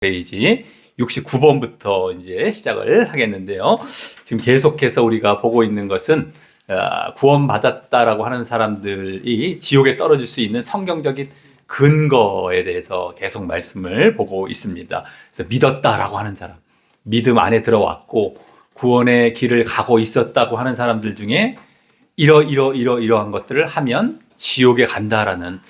페이지 69번부터 이제 시작을 하겠는데요. 지금 계속해서 우리가 보고 있는 것은 구원받았다라고 하는 사람들이 지옥에 떨어질 수 있는 성경적인 근거에 대해서 계속 말씀을 보고 있습니다. 그래서 믿었다라고 하는 사람, 믿음 안에 들어왔고 구원의 길을 가고 있었다고 하는 사람들 중에 이러한 것들을 하면 지옥에 간다라는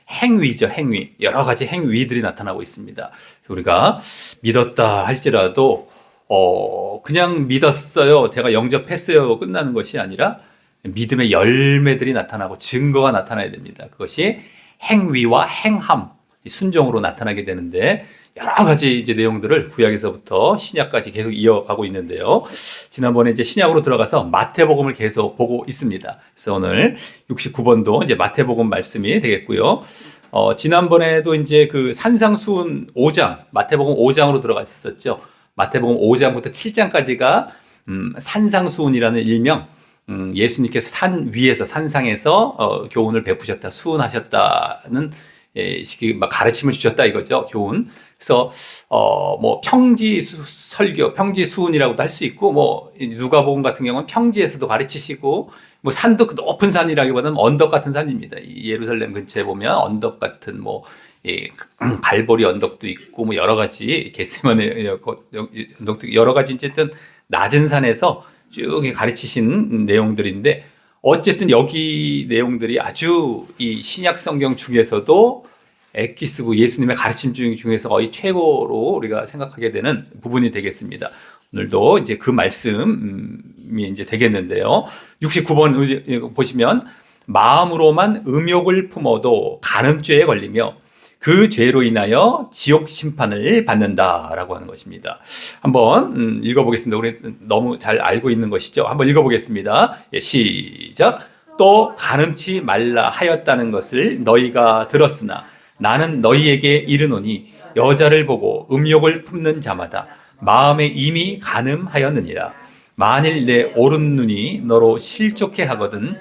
행위죠, 행위. 여러 가지 행위들이 나타나고 있습니다. 우리가 믿었다 할지라도 그냥 믿었어요, 제가 영접했어요 끝나는 것이 아니라 믿음의 열매들이 나타나고 증거가 나타나야 됩니다. 그것이 행위와 행함, 순종으로 나타나게 되는데 여러 가지 이제 내용들을 구약에서부터 신약까지 계속 이어가고 있는데요. 지난번에 이제 신약으로 들어가서 마태복음을 계속 보고 있습니다. 그래서 오늘 69번도 이제 마태복음 말씀이 되겠고요. 지난번에도 이제 그 산상수훈 5장, 마태복음 5장으로 들어갔었죠. 마태복음 5장부터 7장까지가 산상수훈이라는 일명, 예수님께서 산 위에서 산상에서 교훈을 베푸셨다, 수훈하셨다는 막 가르침을 주셨다 이거죠, 교훈. 그래서 뭐 평지 설교, 평지 수훈이라고도 할 수 있고, 뭐 누가복음 같은 경우는 평지에서도 가르치시고, 뭐 산도 높은 산이라기보다는 언덕 같은 산입니다. 예루살렘 근처에 보면 언덕 같은 뭐 갈보리 언덕도 있고, 뭐 여러 가지 겟세마네 언덕도 여러 가지 어쨌든 낮은 산에서 쭉 가르치신 내용들인데, 어쨌든 여기 내용들이 아주 이 신약 성경 중에서도 엑기스고 예수님의 가르침 중에서 거의 최고로 우리가 생각하게 되는 부분이 되겠습니다. 오늘도 이제 그 말씀이 이제 되겠는데요. 69번 보시면 마음으로만 음욕을 품어도 간음죄에 걸리며 그 죄로 인하여 지옥 심판을 받는다라고 하는 것입니다. 한번 읽어보겠습니다. 우리 너무 잘 알고 있는 것이죠. 한번 읽어보겠습니다. 시작. 또 간음치 말라 하였다는 것을 너희가 들었으나 나는 너희에게 이르노니 여자를 보고 음욕을 품는 자마다 마음에 이미 간음하였느니라. 만일 내 오른 눈이 너로 실족해 하거든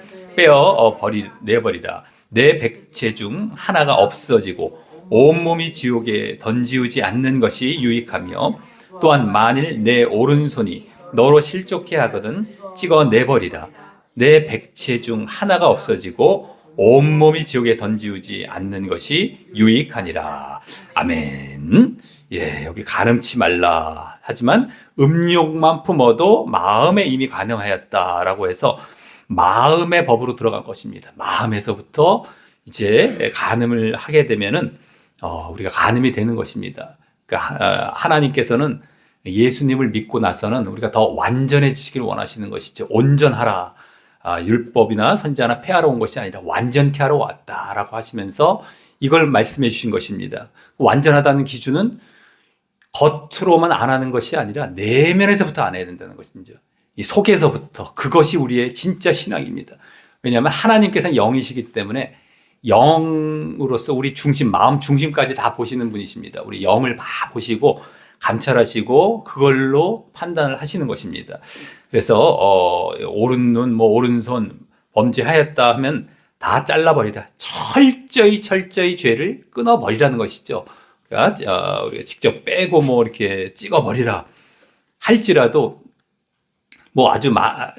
내버리라. 내 백체 중 하나가 없어지고 온몸이 지옥에 던지우지 않는 것이 유익하며, 또한 만일 내 오른손이 너로 실족해 하거든 찍어내버리라. 내 백체 중 하나가 없어지고 온몸이 지옥에 던지우지 않는 것이 유익하니라. 아멘. 예, 여기 간음치 말라 하지만 음욕만 품어도 마음에 이미 간음하였다라고 해서 마음의 법으로 들어간 것입니다. 마음에서부터 이제 간음을 하게 되면은 우리가 간음이 되는 것입니다. 그러니까 하나님께서는 예수님을 믿고 나서는 우리가 더 완전해지기를 원하시는 것이죠. 온전하라. 율법이나 선지자나 폐하러 온 것이 아니라 완전케 하러 왔다라고 하시면서 이걸 말씀해 주신 것입니다. 완전하다는 기준은 겉으로만 안 하는 것이 아니라 내면에서부터 안 해야 된다는 것이죠. 이 속에서부터. 그것이 우리의 진짜 신앙입니다. 왜냐하면 하나님께서는 영이시기 때문에 영으로서 우리 중심, 마음 중심까지 다 보시는 분이십니다. 우리 영을 다 보시고 감찰하시고 그걸로 판단을 하시는 것입니다. 그래서 오른눈, 뭐 오른손 범죄하였다 하면 다 잘라버리라. 철저히 죄를 끊어버리라는 것이죠. 그러니까 우리가 직접 빼고 뭐 이렇게 찍어버리라 할지라도 뭐 아주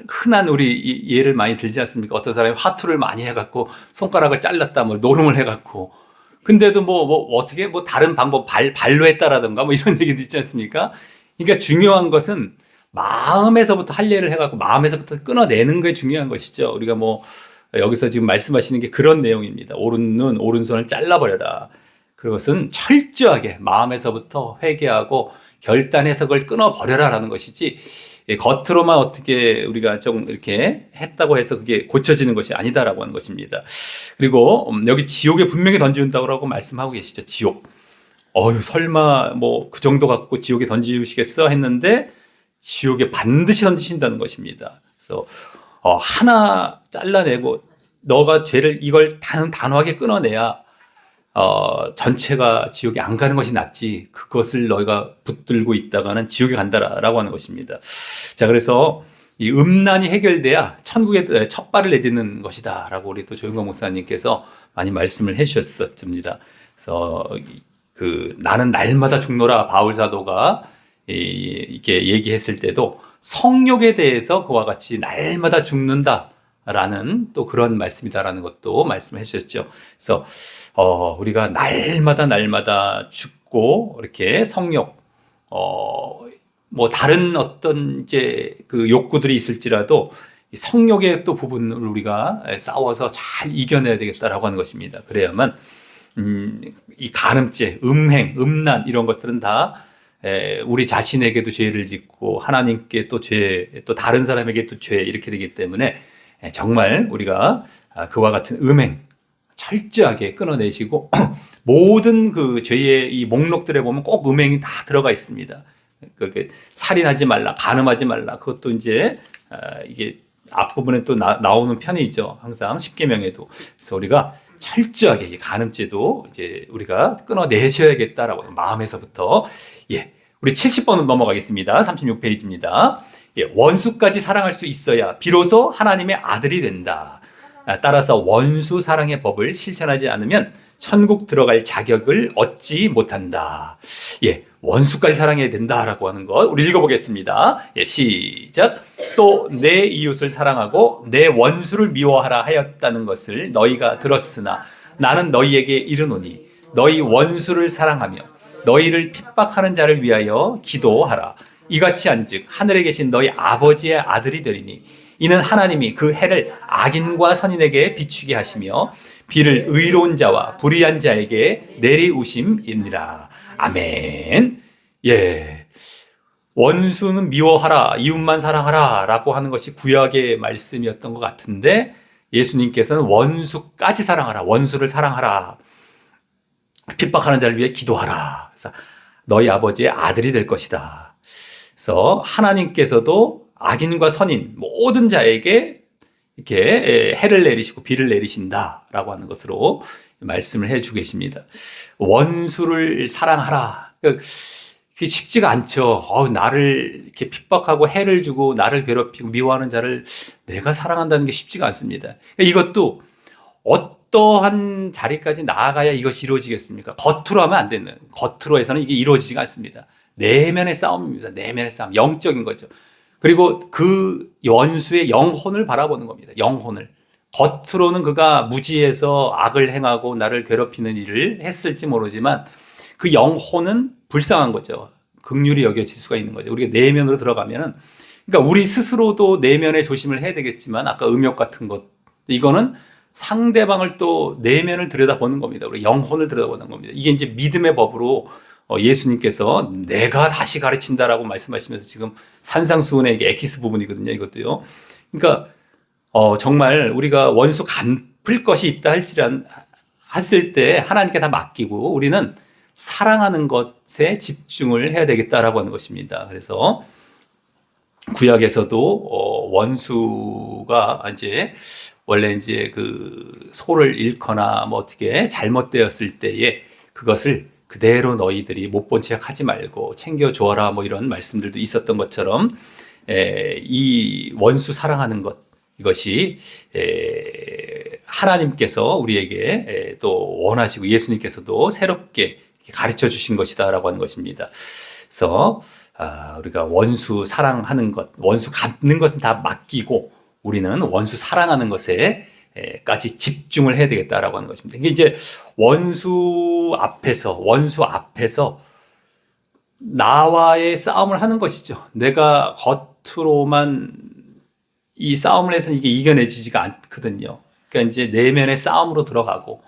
흔한 우리 예를 많이 들지 않습니까? 어떤 사람이 화투를 많이 해갖고 손가락을 잘랐다, 뭐 노름을 해갖고, 근데도 어떻게 다른 방법 발로 했다라든가 뭐 이런 얘기도 있지 않습니까? 그러니까 중요한 것은 마음에서부터 할례를 해갖고 마음에서부터 끊어내는 게 중요한 것이죠. 우리가 뭐 여기서 지금 말씀하시는 게 그런 내용입니다. 오른눈, 오른손을 잘라버려라. 그것은 철저하게 마음에서부터 회개하고 결단해서 그걸 끊어버려라라는 것이지, 겉으로만 어떻게 우리가 좀 이렇게 했다고 해서 그게 고쳐지는 것이 아니다라고 하는 것입니다. 그리고 여기 지옥에 분명히 던지는다고 말씀하고 계시죠. 지옥. 설마 뭐 그 정도 갖고 지옥에 던지시겠어 했는데 지옥에 반드시 던지신다는 것입니다. 그래서 하나 잘라내고 너가 이걸 단호하게 끊어내야 전체가 지옥에 안 가는 것이 낫지, 그것을 너희가 붙들고 있다가는 지옥에 간다라고 하는 것입니다. 자, 그래서 이 음란이 해결돼야 천국에 첫 발을 내딛는 것이다 라고 우리 또 조영광 목사님께서 많이 말씀을 해주셨습니다. 그래서 나는 날마다 죽노라 바울 사도가 이렇게 얘기했을 때도 성욕에 대해서 그와 같이 날마다 죽는다라는 또 그런 말씀이다라는 것도 말씀해 주셨죠. 그래서 우리가 날마다 죽고 이렇게 성욕 뭐 다른 어떤 이제 그 욕구들이 있을지라도 성욕의 또 부분을 우리가 싸워서 잘 이겨내야 되겠다라고 하는 것입니다. 그래야만 이 간음죄, 음행, 음란 이런 것들은 다 우리 자신에게도 죄를 짓고 하나님께 또 죄, 또 다른 사람에게 또 죄 이렇게 되기 때문에 정말 우리가 그와 같은 음행 철저하게 끊어내시고 모든 그 죄의 이 목록들에 보면 꼭 음행이 다 들어가 있습니다. 그렇게 살인하지 말라, 간음하지 말라. 그것도 이제 이게 앞부분에 또 나오는 편이죠. 항상 십계명에도. 그래서 우리가 철저하게 이 간음죄도 이제 우리가 끊어내셔야겠다라고 마음에서부터. 예, 우리 70번 넘어가겠습니다. 36페이지입니다. 예, 원수까지 사랑할 수 있어야 비로소 하나님의 아들이 된다. 따라서 원수 사랑의 법을 실천하지 않으면 천국 들어갈 자격을 얻지 못한다. 예, 원수까지 사랑해야 된다라고 하는 것 우리 읽어보겠습니다. 예, 시작. 또 내 이웃을 사랑하고 내 원수를 미워하라 하였다는 것을 너희가 들었으나 나는 너희에게 이르노니 너희 원수를 사랑하며 너희를 핍박하는 자를 위하여 기도하라. 이같이 한즉 하늘에 계신 너희 아버지의 아들이 되리니 이는 하나님이 그 해를 악인과 선인에게 비추게 하시며 비를 의로운 자와 불의한 자에게 내리우심이니라. 아멘. 예. 원수는 미워하라, 이웃만 사랑하라 라고 하는 것이 구약의 말씀이었던 것 같은데 예수님께서는 원수까지 사랑하라, 원수를 사랑하라, 핍박하는 자를 위해 기도하라. 그래서 너희 아버지의 아들이 될 것이다. 그래서 하나님께서도 악인과 선인 모든 자에게 이렇게 해를 내리시고 비를 내리신다라고 하는 것으로 말씀을 해주고 계십니다. 원수를 사랑하라. 그게 쉽지가 않죠. 나를 이렇게 핍박하고 해를 주고 나를 괴롭히고 미워하는 자를 내가 사랑한다는 게 쉽지가 않습니다. 이것도 어떠한 자리까지 나아가야 이것이 이루어지겠습니까? 겉으로 하면 안 되는, 겉으로 해서는 이게 이루어지지가 않습니다. 내면의 싸움입니다. 내면의 싸움, 영적인 거죠. 그리고 그 원수의 영혼을 바라보는 겁니다. 영혼을. 겉으로는 그가 무지해서 악을 행하고 나를 괴롭히는 일을 했을지 모르지만 그 영혼은 불쌍한 거죠. 긍휼히 여겨질 수가 있는 거죠. 우리가 내면으로 들어가면은, 그러니까 우리 스스로도 내면에 조심을 해야 되겠지만 아까 음욕 같은 것, 이거는 상대방을 또 내면을 들여다보는 겁니다. 우리 영혼을 들여다보는 겁니다. 이게 이제 믿음의 법으로 예수님께서 내가 다시 가르친다라고 말씀하시면서 지금 산상수훈의 이게 엑기스 부분이거든요. 이것도요. 그러니까 정말 우리가 원수 갚을 것이 있다 했을 때 하나님께 다 맡기고 우리는 사랑하는 것에 집중을 해야 되겠다라고 하는 것입니다. 그래서 구약에서도 원수가 이제 원래 이제 그 소를 잃거나 뭐 어떻게 잘못되었을 때에 그것을 그대로 너희들이 못 본 척 하지 말고 챙겨주어라 뭐 이런 말씀들도 있었던 것처럼 이 원수 사랑하는 것, 이것이 하나님께서 우리에게 또 원하시고 예수님께서도 새롭게 가르쳐 주신 것이다라고 하는 것입니다. 그래서 우리가 원수 사랑하는 것, 원수 갚는 것은 다 맡기고 우리는 원수 사랑하는 것에 까지 집중을 해야 되겠다라고 하는 것입니다. 이게 이제 원수 앞에서 나와의 싸움을 하는 것이죠. 내가 겉으로만 이 싸움을 해서는 이게 이겨내지지가 않거든요. 그러니까 이제 내면의 싸움으로 들어가고,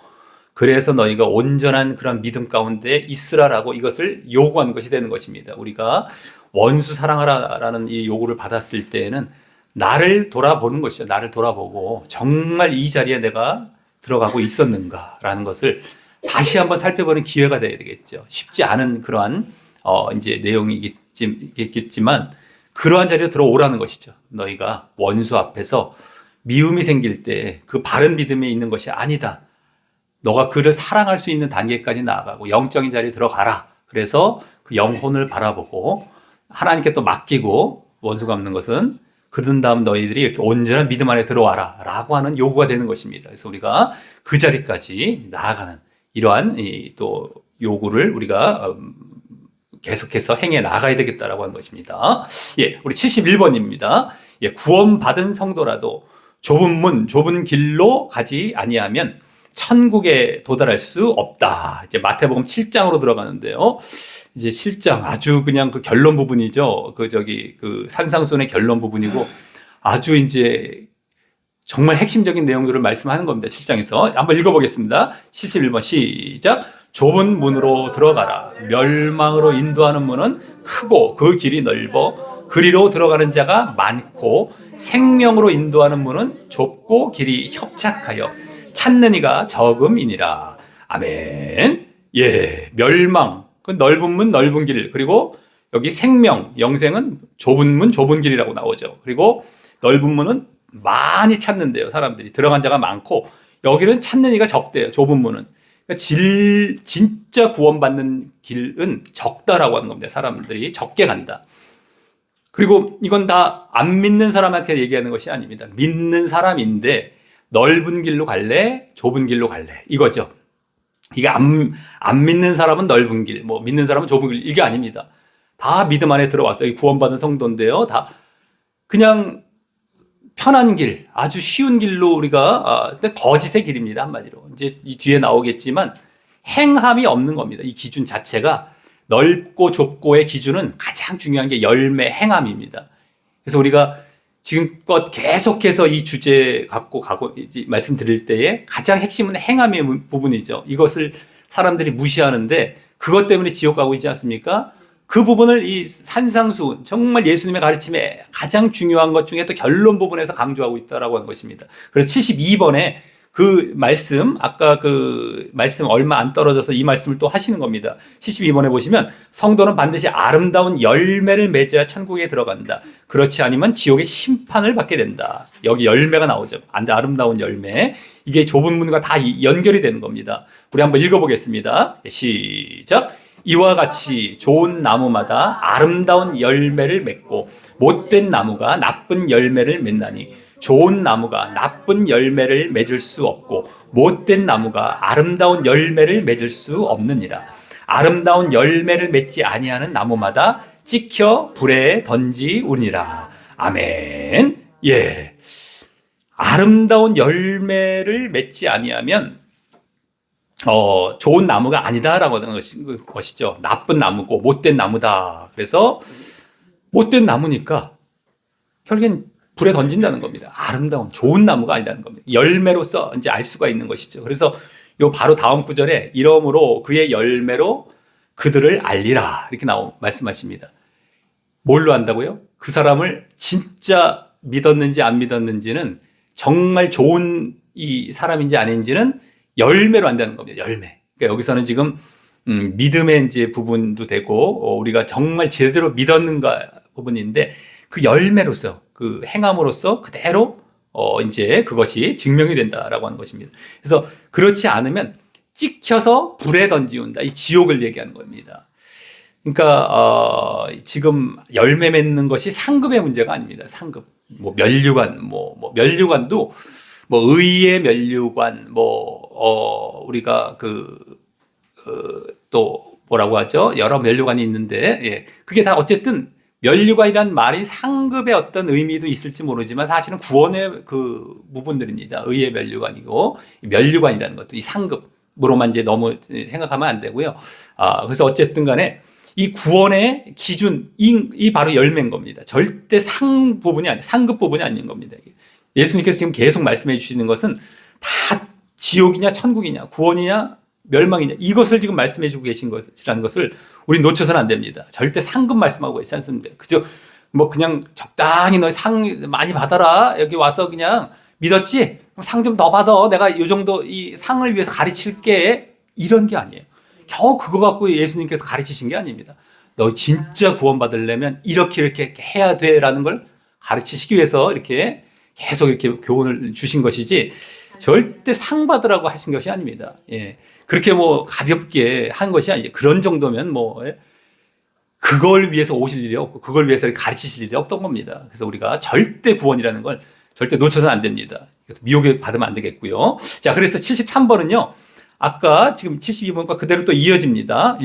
그래서 너희가 온전한 그런 믿음 가운데 있으라라고 이것을 요구하는 것이 되는 것입니다. 우리가 원수 사랑하라라는 이 요구를 받았을 때에는 나를 돌아보는 것이죠. 나를 돌아보고 정말 이 자리에 내가 들어가고 있었는가라는 것을 다시 한번 살펴보는 기회가 되어야 되겠죠. 쉽지 않은 그러한 이제 내용이겠지만 그러한 자리에 들어오라는 것이죠. 너희가 원수 앞에서 미움이 생길 때 그 바른 믿음에 있는 것이 아니다. 너가 그를 사랑할 수 있는 단계까지 나아가고 영적인 자리에 들어가라. 그래서 그 영혼을 바라보고 하나님께 또 맡기고 원수 갚는 것은 그런 다음 너희들이 이렇게 온전한 믿음 안에 들어와라 라고 하는 요구가 되는 것입니다. 그래서 우리가 그 자리까지 나아가는 이러한 또 요구를 우리가 계속해서 행해 나가야 되겠다라고 하는 것입니다. 예, 우리 71번입니다. 예, 구원받은 성도라도 좁은 문, 좁은 길로 가지 아니하면 천국에 도달할 수 없다. 이제 마태복음 7장으로 들어가는데요. 이제 7장 아주 그냥 그 결론 부분이죠. 그 산상수훈의 결론 부분이고 아주 이제 정말 핵심적인 내용들을 말씀하는 겁니다. 7장에서 한번 읽어보겠습니다. 71번 시작. 좁은 문으로 들어가라. 멸망으로 인도하는 문은 크고 그 길이 넓어 그리로 들어가는 자가 많고 생명으로 인도하는 문은 좁고 길이 협착하여 찾는 이가 적음이니라. 아멘. 예, 멸망, 그 넓은 문, 넓은 길, 그리고 여기 생명, 영생은 좁은 문, 좁은 길이라고 나오죠. 그리고 넓은 문은 많이 찾는데요. 사람들이 들어간 자가 많고 여기는 찾는 이가 적대요. 좁은 문은. 그러니까 진짜 구원받는 길은 적다라고 하는 겁니다. 사람들이 적게 간다. 그리고 이건 다 안 믿는 사람한테 얘기하는 것이 아닙니다. 믿는 사람인데 넓은 길로 갈래? 좁은 길로 갈래? 이거죠. 이게 안 믿는 사람은 넓은 길, 뭐 믿는 사람은 좁은 길, 이게 아닙니다. 다 믿음 안에 들어왔어요. 구원받은 성도인데요. 다 그냥 편한 길, 아주 쉬운 길로 우리가 거짓의 길입니다. 한마디로. 이제 이 뒤에 나오겠지만 행함이 없는 겁니다. 이 기준 자체가 넓고 좁고의 기준은 가장 중요한 게 열매, 행함입니다. 그래서 우리가 지금껏 계속해서 이 주제 갖고 말씀드릴 때에 가장 핵심은 행함의 부분이죠. 이것을 사람들이 무시하는데 그것 때문에 지옥 가고 있지 않습니까? 그 부분을 이 산상수훈, 정말 예수님의 가르침에 가장 중요한 것 중에 또 결론 부분에서 강조하고 있다라고 하는 것입니다. 그래서 72번에 그 말씀, 아까 그 말씀 얼마 안 떨어져서 이 말씀을 또 하시는 겁니다. 72번에 보시면 성도는 반드시 아름다운 열매를 맺어야 천국에 들어간다. 그렇지 않으면 지옥의 심판을 받게 된다. 여기 열매가 나오죠. 아름다운 열매. 이게 좁은 문과 다 연결이 되는 겁니다. 우리 한번 읽어보겠습니다. 시작. 이와 같이 좋은 나무마다 아름다운 열매를 맺고 못된 나무가 나쁜 열매를 맺나니 좋은 나무가 나쁜 열매를 맺을 수 없고 못된 나무가 아름다운 열매를 맺을 수 없느니라. 아름다운 열매를 맺지 아니하는 나무마다 찍혀 불에 던지우니라. 아멘. 예, 아름다운 열매를 맺지 아니하면 좋은 나무가 아니다라고 하는 것이죠. 나쁜 나무고 못된 나무다. 그래서 못된 나무니까 결국엔 불에 던진다는 겁니다. 아름다운 좋은 나무가 아니다는 겁니다. 열매로서 이제 알 수가 있는 것이죠. 그래서 요 바로 다음 구절에 이러므로 그의 열매로 그들을 알리라 이렇게 말씀하십니다. 뭘로 안다고요? 그 사람을 진짜 믿었는지 안 믿었는지는 정말 좋은 이 사람인지 아닌지는 열매로 안다는 겁니다. 열매. 그러니까 여기서는 지금 믿음의 이제 부분도 되고 우리가 정말 제대로 믿었는가 부분인데 그 열매로서 그 행함으로써 그대로 이제 그것이 증명이 된다라고 하는 것입니다. 그래서 그렇지 않으면 찍혀서 불에 던지운다. 이 지옥을 얘기하는 겁니다. 그러니까 지금 열매 맺는 것이 상급의 문제가 아닙니다. 상급. 뭐 면류관, 면류관도 뭐 의의 면류관, 우리가 또 뭐라고 하죠? 여러 면류관이 있는데, 예. 그게 다 어쨌든 면류관이란 말이 상급의 어떤 의미도 있을지 모르지만 사실은 구원의 그 부분들입니다. 의의 면류관이고, 면류관이라는 것도 이 상급으로만 이제 너무 생각하면 안 되고요. 그래서 어쨌든 간에 이 구원의 기준, 이 바로 열매인 겁니다. 절대 상급 부분이 아닌 겁니다. 예수님께서 지금 계속 말씀해 주시는 것은 다 지옥이냐 천국이냐 구원이냐 멸망이냐 이것을 지금 말씀해 주고 계신 것이라는 것을 우리 놓쳐서는 안 됩니다. 절대 상급 말씀하고 있지 않습니다. 그저 뭐 그냥 적당히 너 상 많이 받아라. 여기 와서 그냥 믿었지? 상 좀 더 받아. 내가 이 정도 이 상을 위해서 가르칠게. 이런 게 아니에요. 겨우 그거 갖고 예수님께서 가르치신 게 아닙니다. 너 진짜 구원받으려면 이렇게 해야 돼라는 걸 가르치시기 위해서 이렇게 계속 이렇게 교훈을 주신 것이지 절대 상 받으라고 하신 것이 아닙니다. 예. 그렇게 뭐 가볍게 한 것이 아니죠. 그런 정도면 그걸 위해서 오실 일이 없고 그걸 위해서 가르치실 일이 없던 겁니다. 그래서 우리가 절대 구원이라는 걸 절대 놓쳐서는 안 됩니다. 미혹에 받으면 안 되겠고요. 자, 그래서 73번은요. 아까 지금 72번과 그대로 또 이어집니다.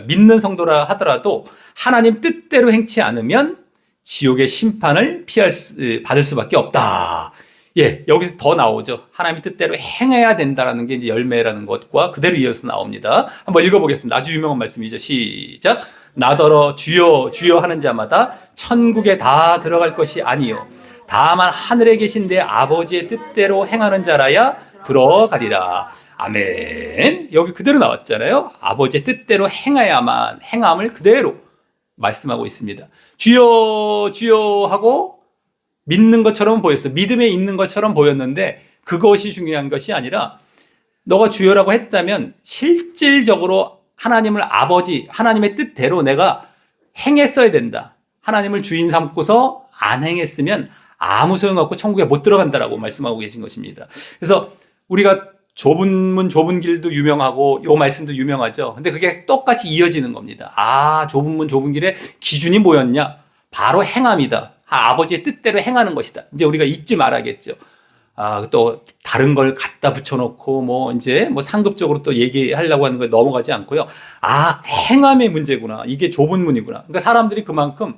믿는 성도라 하더라도 하나님 뜻대로 행치 않으면 지옥의 심판을 받을 수밖에 없다. 예, 여기서 더 나오죠. 하나님의 뜻대로 행해야 된다라는 게 이제 열매라는 것과 그대로 이어서 나옵니다. 한번 읽어보겠습니다. 아주 유명한 말씀이죠. 시작. 나더러 주여 주여 하는 자마다 천국에 다 들어갈 것이 아니요 다만 하늘에 계신 내 아버지의 뜻대로 행하는 자라야 들어가리라. 아멘. 여기 그대로 나왔잖아요. 아버지의 뜻대로 행해야만 행함을 그대로 말씀하고 있습니다. 주여 주여 하고 믿는 것처럼 보였어요. 믿음에 있는 것처럼 보였는데 그것이 중요한 것이 아니라 너가 주여라고 했다면 실질적으로 하나님을 아버지, 하나님의 뜻대로 내가 행했어야 된다. 하나님을 주인 삼고서 안 행했으면 아무 소용없고 천국에 못 들어간다라고 말씀하고 계신 것입니다. 그래서 우리가 좁은 문 좁은 길도 유명하고 요 말씀도 유명하죠. 근데 그게 똑같이 이어지는 겁니다. 아, 좁은 문 좁은 길의 기준이 뭐였냐? 바로 행함이다. 아버지의 뜻대로 행하는 것이다. 이제 우리가 잊지 말아야겠죠. 또 다른 걸 갖다 붙여놓고 이제 상급적으로 또 얘기하려고 하는 거에 넘어가지 않고요. 행함의 문제구나. 이게 좁은 문이구나. 그러니까 사람들이 그만큼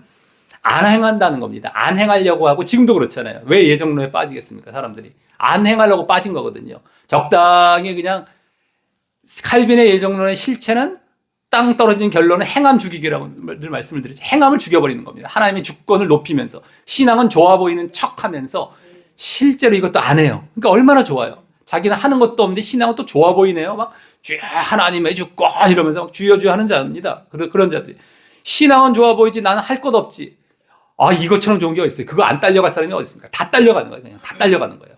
안 행한다는 겁니다. 안 행하려고 하고 지금도 그렇잖아요. 왜 예정론에 빠지겠습니까? 사람들이 안 행하려고 빠진 거거든요. 적당히 그냥 칼빈의 예정론의 실체는 땅 떨어진 결론은 행함 죽이기라고 늘 말씀을 드리죠. 행함을 죽여버리는 겁니다. 하나님의 주권을 높이면서 신앙은 좋아 보이는 척하면서 실제로 이것도 안 해요. 그러니까 얼마나 좋아요. 자기는 하는 것도 없는데 신앙은 또 좋아 보이네요. 막 주여 하나님의 주권 이러면서 막 주여 주여 하는 자입니다. 그런 자들이 신앙은 좋아 보이지 나는 할 것 없지. 이것처럼 좋은 게 어디 있어요? 그거 안 딸려갈 사람이 어디 있습니까? 다 딸려가는 거예요. 그냥 다 딸려가는 거예요.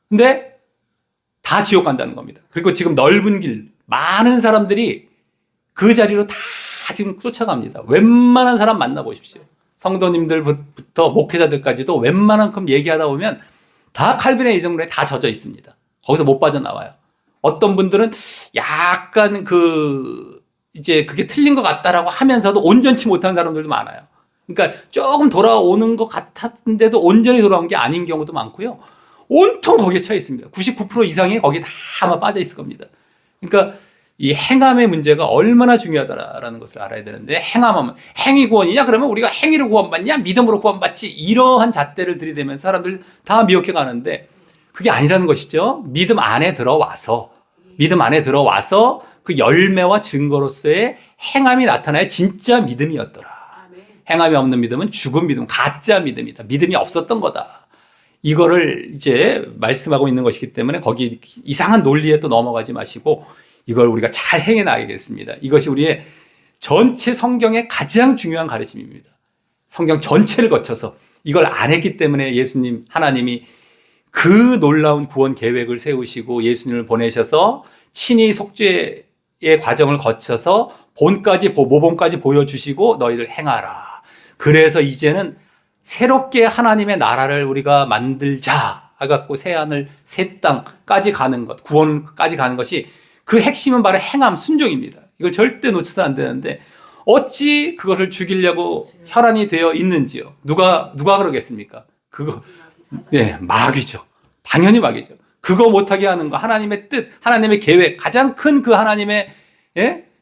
근데 다 지옥 간다는 겁니다. 그리고 지금 넓은 길 많은 사람들이 그 자리로 다 지금 쫓아갑니다. 웬만한 사람 만나보십시오. 성도님들부터 목회자들까지도 웬만한큼 얘기하다 보면 다 칼빈의 예정론에 다 젖어 있습니다. 거기서 못 빠져나와요. 어떤 분들은 약간 이제 그게 틀린 것 같다라고 하면서도 온전치 못한 사람들도 많아요. 그러니까 조금 돌아오는 것 같았는데도 온전히 돌아온 게 아닌 경우도 많고요. 온통 거기에 차 있습니다. 99% 이상이 거기에 다 아마 빠져 있을 겁니다. 그러니까 이 행함의 문제가 얼마나 중요하다라는 것을 알아야 되는데 행함하면 행위 구원이냐? 그러면 우리가 행위로 구원받냐? 믿음으로 구원받지? 이러한 잣대를 들이대면서 사람들 다 미혹해 가는데 그게 아니라는 것이죠. 믿음 안에 들어와서 그 열매와 증거로서의 행함이 나타나야 진짜 믿음이었더라. 행함이 없는 믿음은 죽은 믿음, 가짜 믿음이다. 믿음이 없었던 거다. 이거를 이제 말씀하고 있는 것이기 때문에 거기 이상한 논리에 또 넘어가지 마시고 이걸 우리가 잘 행해 나가겠습니다. 이것이 우리의 전체 성경의 가장 중요한 가르침입니다. 성경 전체를 거쳐서 이걸 안 했기 때문에 하나님이 그 놀라운 구원 계획을 세우시고 예수님을 보내셔서 친히 속죄의 과정을 거쳐서 모본까지 보여주시고 너희들 행하라. 그래서 이제는 새롭게 하나님의 나라를 우리가 만들자 해갖고 새하늘 새 땅까지 가는 것, 구원까지 가는 것이 그 핵심은 바로 행함, 순종입니다. 이걸 절대 놓쳐서 안 되는데 어찌 그것을 죽이려고 혈안이 되어 있는지요. 누가 그러겠습니까? 마귀죠. 당연히 마귀죠. 그거 못하게 하는 거, 하나님의 뜻, 하나님의 계획, 가장 큰 그 하나님의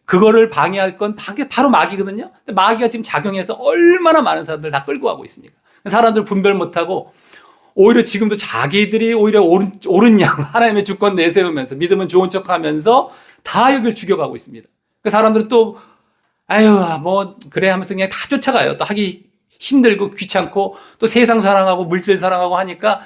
그거를 방해할 건 바로 마귀거든요. 근데 마귀가 지금 작용해서 얼마나 많은 사람들 다 끌고 가고 있습니까? 사람들 분별 못하고 오히려 지금도 자기들이 오히려 옳은 양 하나님의 주권 내세우면서 믿으면 좋은 척하면서 다 여길 죽여가고 있습니다. 그 사람들은 또 그래 하면서 그냥 다 쫓아가요. 또 하기 힘들고 귀찮고 또 세상 사랑하고 물질 사랑하고 하니까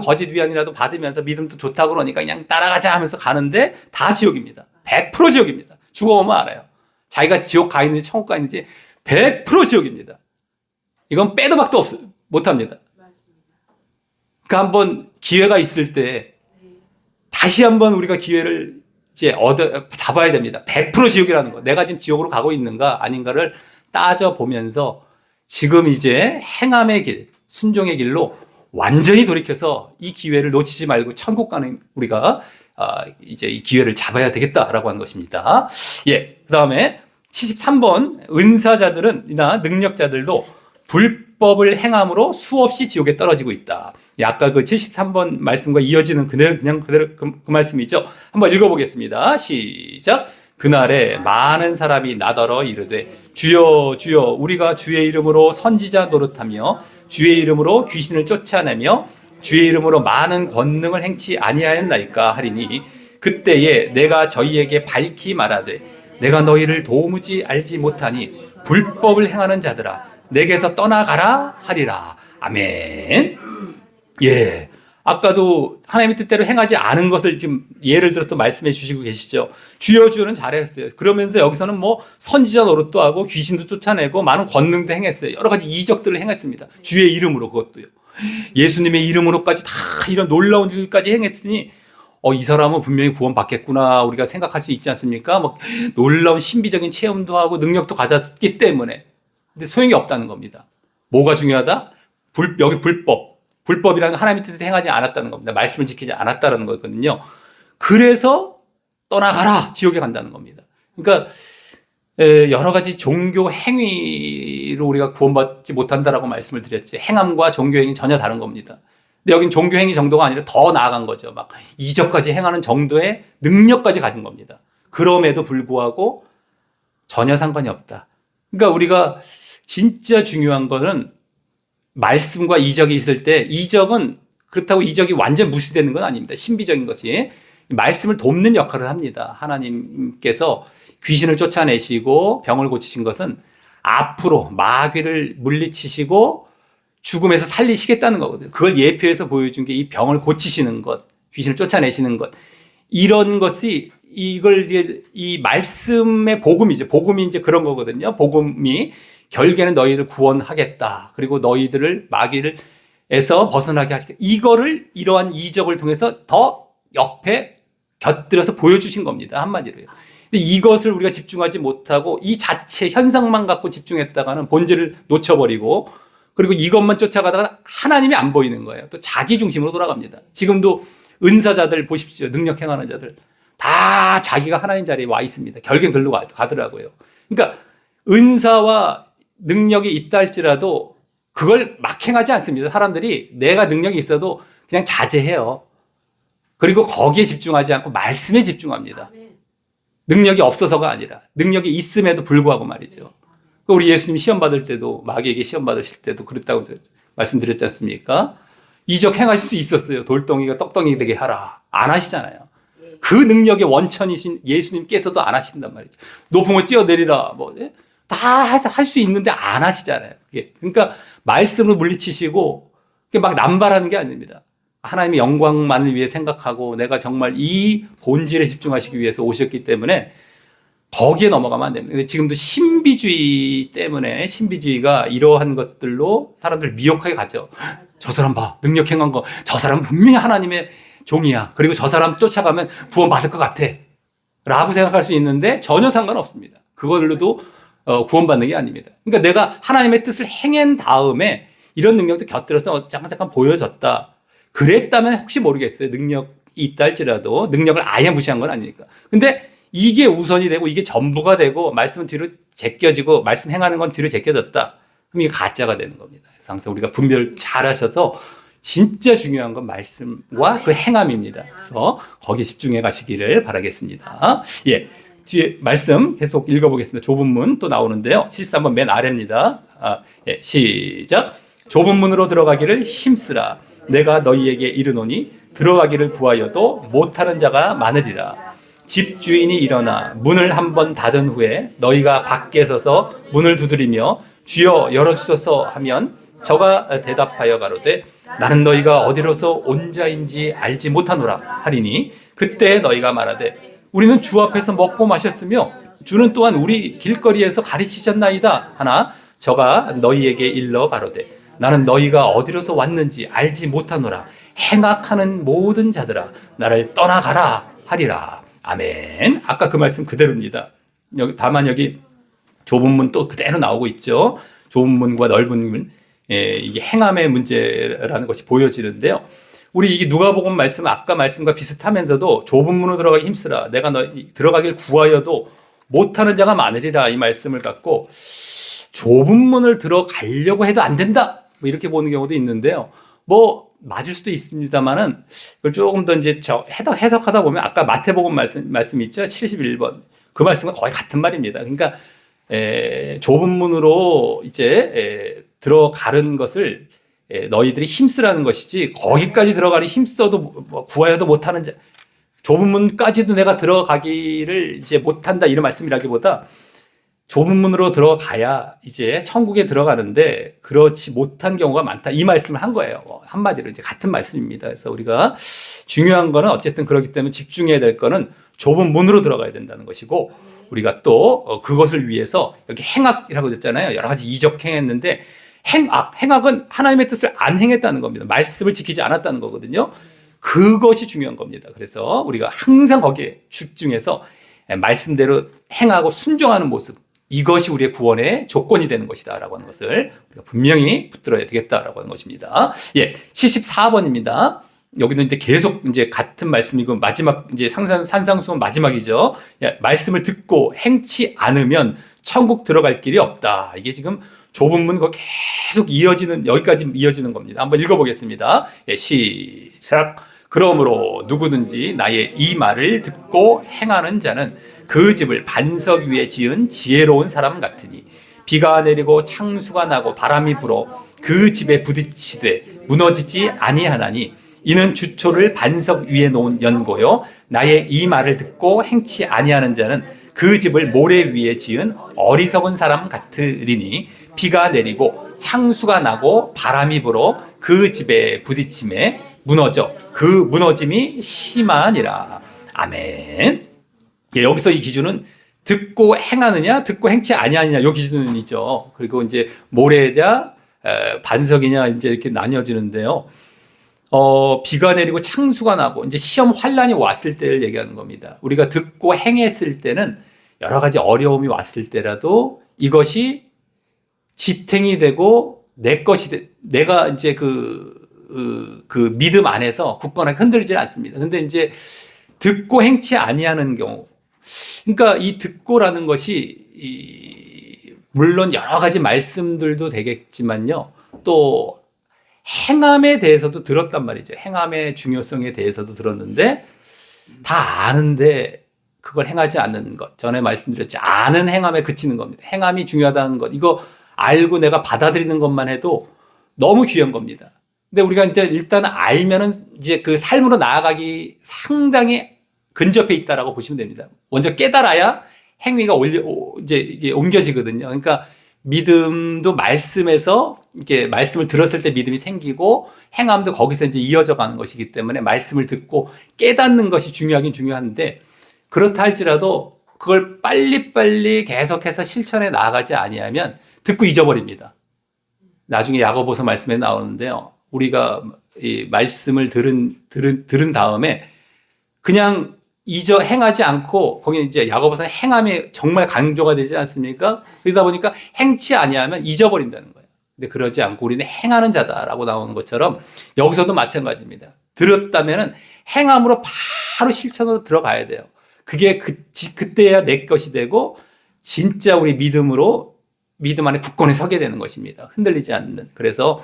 거짓 위안이라도 받으면서 믿음도 좋다고 그러니까 그냥 따라가자 하면서 가는데 다 지옥입니다. 100% 지옥입니다. 죽어보면 알아요. 자기가 지옥 가 있는지 천국 가 있는지 100% 지옥입니다. 이건 빼도 박도 못합니다. 그러니까 한번 기회가 있을 때 다시 한번 우리가 기회를 이제 잡아야 됩니다. 100% 지옥이라는 거. 내가 지금 지옥으로 가고 있는가 아닌가를 따져보면서 지금 이제 행함의 길, 순종의 길로 완전히 돌이켜서 이 기회를 놓치지 말고 천국 가는 우리가 이제 이 기회를 잡아야 되겠다라고 하는 것입니다. 그 다음에 73번 은사자들이나 능력자들도 불법을 행함으로 수없이 지옥에 떨어지고 있다. 아까 그 73번 말씀과 이어지는 그냥 그대로 그 말씀이죠. 한번 읽어보겠습니다. 시작. 그날에 많은 사람이 나더러 이르되 주여 주여 우리가 주의 이름으로 선지자 노릇하며 주의 이름으로 귀신을 쫓아내며 주의 이름으로 많은 권능을 행치 아니하였나이까 하리니 그때에 내가 저희에게 밝히 말하되 내가 너희를 도무지 알지 못하니 불법을 행하는 자들아 내게서 떠나가라 하리라. 아멘. 예. 아까도 하나님의 뜻대로 행하지 않은 것을 지금 예를 들어서 말씀해 주시고 계시죠. 주여 주여는 잘했어요. 그러면서 여기서는 뭐 선지자 노릇도 하고 귀신도 쫓아내고 많은 권능도 행했어요. 여러 가지 이적들을 행했습니다. 주의 이름으로 그것도요. 예수님의 이름으로까지 다 이런 놀라운 일까지 행했으니 이 사람은 분명히 구원받겠구나 우리가 생각할 수 있지 않습니까? 뭐 놀라운 신비적인 체험도 하고 능력도 가졌기 때문에. 근데 소용이 없다는 겁니다. 뭐가 중요하다? 여기 불법이라는 건 하나님의 뜻을 행하지 않았다는 겁니다. 말씀을 지키지 않았다는 거거든요. 그래서 떠나가라 지옥에 간다는 겁니다. 그러니까 여러 가지 종교 행위로 우리가 구원받지 못한다라고 말씀을 드렸지 행함과 종교 행위 전혀 다른 겁니다. 근데 여긴 종교 행위 정도가 아니라 더 나아간 거죠. 막 이적까지 행하는 정도의 능력까지 가진 겁니다. 그럼에도 불구하고 전혀 상관이 없다. 그러니까 우리가 진짜 중요한 거는 말씀과 이적이 있을 때 이적은 그렇다고 이적이 완전 무시되는 건 아닙니다. 신비적인 것이 말씀을 돕는 역할을 합니다. 하나님께서 귀신을 쫓아내시고 병을 고치신 것은 앞으로 마귀를 물리치시고 죽음에서 살리시겠다는 거거든요. 그걸 예표해서 보여준 게 이 병을 고치시는 것, 귀신을 쫓아내시는 것. 이런 것이 이 말씀의 복음이죠. 복음이 이제 그런 거거든요. 복음이 결국에는 너희를 구원하겠다. 그리고 너희들을 마귀에서 벗어나게 하시겠다. 이거를 이러한 이적을 통해서 더 옆에 곁들여서 보여주신 겁니다. 한마디로요. 근데 이것을 우리가 집중하지 못하고 이 자체 현상만 갖고 집중했다가는 본질을 놓쳐버리고 그리고 이것만 쫓아가다가 하나님이 안 보이는 거예요. 또 자기 중심으로 돌아갑니다. 지금도 은사자들 보십시오. 능력 행하는 자들. 다 자기가 하나님 자리에 와 있습니다. 결국엔 글로 가더라고요. 그러니까 은사와 능력이 있다 할지라도 그걸 막 행하지 않습니다. 사람들이 내가 능력이 있어도 그냥 자제해요. 그리고 거기에 집중하지 않고 말씀에 집중합니다. 능력이 없어서가 아니라 능력이 있음에도 불구하고 말이죠. 우리 예수님 시험 받을 때도 마귀에게 시험 받으실 때도 그랬다고 말씀드렸지 않습니까? 이적 행하실 수 있었어요. 돌덩이가 떡덩이 되게 하라. 안 하시잖아요. 그 능력의 원천이신 예수님께서도 안 하신단 말이죠. 높음을 뛰어내리라. 다 할 수 있는데 안 하시잖아요. 그게. 그러니까 말씀으로 물리치시고 막 남발하는 게 아닙니다. 하나님의 영광만을 위해 생각하고 내가 정말 이 본질에 집중하시기 위해서 오셨기 때문에 거기에 넘어가면 안 됩니다. 지금도 신비주의 때문에 신비주의가 이러한 것들로 사람들 미혹하게 가죠. 저 사람 봐. 능력 행한 거. 저 사람 분명히 하나님의 종이야. 그리고 저 사람 쫓아가면 구원받을 것 같아. 라고 생각할 수 있는데 전혀 상관없습니다. 그걸로도 구원받는 게 아닙니다. 그러니까 내가 하나님의 뜻을 행한 다음에 이런 능력도 곁들여서 잠깐 보여졌다. 그랬다면 혹시 모르겠어요. 능력이 있다 할지라도 능력을 아예 무시한 건 아니니까. 근데 이게 우선이 되고 이게 전부가 되고 말씀은 뒤로 제껴지고 말씀 행하는 건 뒤로 제껴졌다. 그럼 이게 가짜가 되는 겁니다. 그래서 항상 우리가 분별 잘 하셔서 진짜 중요한 건 말씀과 그 행함입니다. 그래서 거기에 집중해 가시기를 바라겠습니다. 예. 뒤에 말씀 계속 읽어보겠습니다. 좁은 문 또 나오는데요. 73번 맨 아래입니다. 예, 시작. 좁은 문으로 들어가기를 힘쓰라. 내가 너희에게 이르노니 들어가기를 구하여도 못하는 자가 많으리라. 집주인이 일어나 문을 한번 닫은 후에 너희가 밖에 서서 문을 두드리며 주여 열어주소서 하면 저가 대답하여 가로되 나는 너희가 어디로서 온 자인지 알지 못하노라 하리니 그때 너희가 말하되 우리는 주 앞에서 먹고 마셨으며 주는 또한 우리 길거리에서 가르치셨나이다 하나 저가 너희에게 일러 가로되 나는 너희가 어디로서 왔는지 알지 못하노라. 행악하는 모든 자들아 나를 떠나가라 하리라. 아멘. 아까 그 말씀 그대로입니다. 다만 여기 좁은 문 또 그대로 나오고 있죠. 좁은 문과 넓은 문, 이게 행함의 문제라는 것이 보여지는데요. 우리 이게 누가복음 말씀 아까 말씀과 비슷하면서도 좁은 문으로 들어가기 힘쓰라. 내가 너 들어가길 구하여도 못하는 자가 많으리라 이 말씀을 갖고 좁은 문을 들어가려고 해도 안 된다. 뭐 이렇게 보는 경우도 있는데요. 뭐 맞을 수도 있습니다만은 그걸 조금 더 이제 해석하다 보면 아까 마태복음 말씀 있죠? 71번. 그 말씀은 거의 같은 말입니다. 그러니까 좁은 문으로 이제 들어가는 것을 너희들이 힘쓰라는 것이지 거기까지 들어가니 힘써도 뭐 구하여도 못하는 자, 좁은 문까지도 내가 들어가기를 이제 못한다 이런 말씀이라기보다 좁은 문으로 들어가야 이제 천국에 들어가는데 그렇지 못한 경우가 많다 이 말씀을 한 거예요. 한마디로 이제 같은 말씀입니다. 그래서 우리가 중요한 거는 어쨌든 그렇기 때문에 집중해야 될 거는 좁은 문으로 들어가야 된다는 것이고 우리가 또 그것을 위해서 여기 행악이라고 했잖아요. 여러 가지 이적 행했는데 행악은 하나님의 뜻을 안 행했다는 겁니다. 말씀을 지키지 않았다는 거거든요. 그것이 중요한 겁니다. 그래서 우리가 항상 거기에 집중해서 말씀대로 행하고 순종하는 모습 이것이 우리의 구원의 조건이 되는 것이다라고 하는 것을 우리가 분명히 붙들어야 되겠다라고 하는 것입니다. 예, 74번입니다. 여기는 이제 계속 이제 같은 말씀이고 마지막 이제 산상수훈 마지막이죠. 예, 말씀을 듣고 행치 않으면 천국 들어갈 길이 없다. 이게 지금 좁은 문 거 계속 이어지는 여기까지 이어지는 겁니다. 한번 읽어보겠습니다. 예, 시작. 그러므로 누구든지 나의 이 말을 듣고 행하는 자는 그 집을 반석 위에 지은 지혜로운 사람 같으니 비가 내리고 창수가 나고 바람이 불어 그 집에 부딪히되 무너지지 아니하나니 이는 주초를 반석 위에 놓은 연고요 나의 이 말을 듣고 행치 아니하는 자는 그 집을 모래 위에 지은 어리석은 사람 같으리니 비가 내리고 창수가 나고 바람이 불어 그 집에 부딪힘에 무너져 그 무너짐이 심하니라. 아멘. 예, 여기서 이 기준은 듣고 행하느냐 듣고 행치 아니하느냐 이 기준이죠. 그리고 이제 모래냐 반석이냐 이제 이렇게 나뉘어지는데요. 비가 내리고 창수가 나고 이제 시험 환란이 왔을 때를 얘기하는 겁니다. 우리가 듣고 행했을 때는 여러 가지 어려움이 왔을 때라도 이것이 지탱이 되고 내 것이 내가 이제 그 믿음 안에서 굳건하게 흔들리지 않습니다. 근데 이제 듣고 행치 아니하는 경우, 그러니까 이 듣고라는 것이 물론 여러 가지 말씀들도 되겠지만요, 또 행함에 대해서도 들었단 말이죠. 행함의 중요성에 대해서도 들었는데 다 아는데 그걸 행하지 않는 것. 전에 말씀드렸지. 아는 행함에 그치는 겁니다. 행함이 중요하다는 것. 이거 알고 내가 받아들이는 것만 해도 너무 귀한 겁니다. 근데 우리가 이제 일단 알면은 이제 그 삶으로 나아가기 상당히 근접해 있다라고 보시면 됩니다. 먼저 깨달아야 행위가 이제 이게 옮겨지거든요. 그러니까 믿음도 말씀에서 이렇게 말씀을 들었을 때 믿음이 생기고 행함도 거기서 이제 이어져 가는 것이기 때문에 말씀을 듣고 깨닫는 것이 중요하긴 중요한데 그렇다 할지라도 그걸 빨리빨리 계속해서 실천에 나아가지 아니하면 듣고 잊어버립니다. 나중에 야고보서 말씀에 나오는데요. 우리가 이 말씀을 들은 다음에 그냥 행하지 않고 거기 이제 야고보서는 행함이 정말 강조가 되지 않습니까? 그러다 보니까 행치 아니하면 잊어버린다는 거예요. 근데 그러지 않고 우리는 행하는 자다라고 나오는 것처럼 여기서도 마찬가지입니다. 들었다면은 행함으로 바로 실천으로 들어가야 돼요. 그게 그때야 내 것이 되고 진짜 우리 믿음 안에 굳건히 서게 되는 것입니다. 흔들리지 않는. 그래서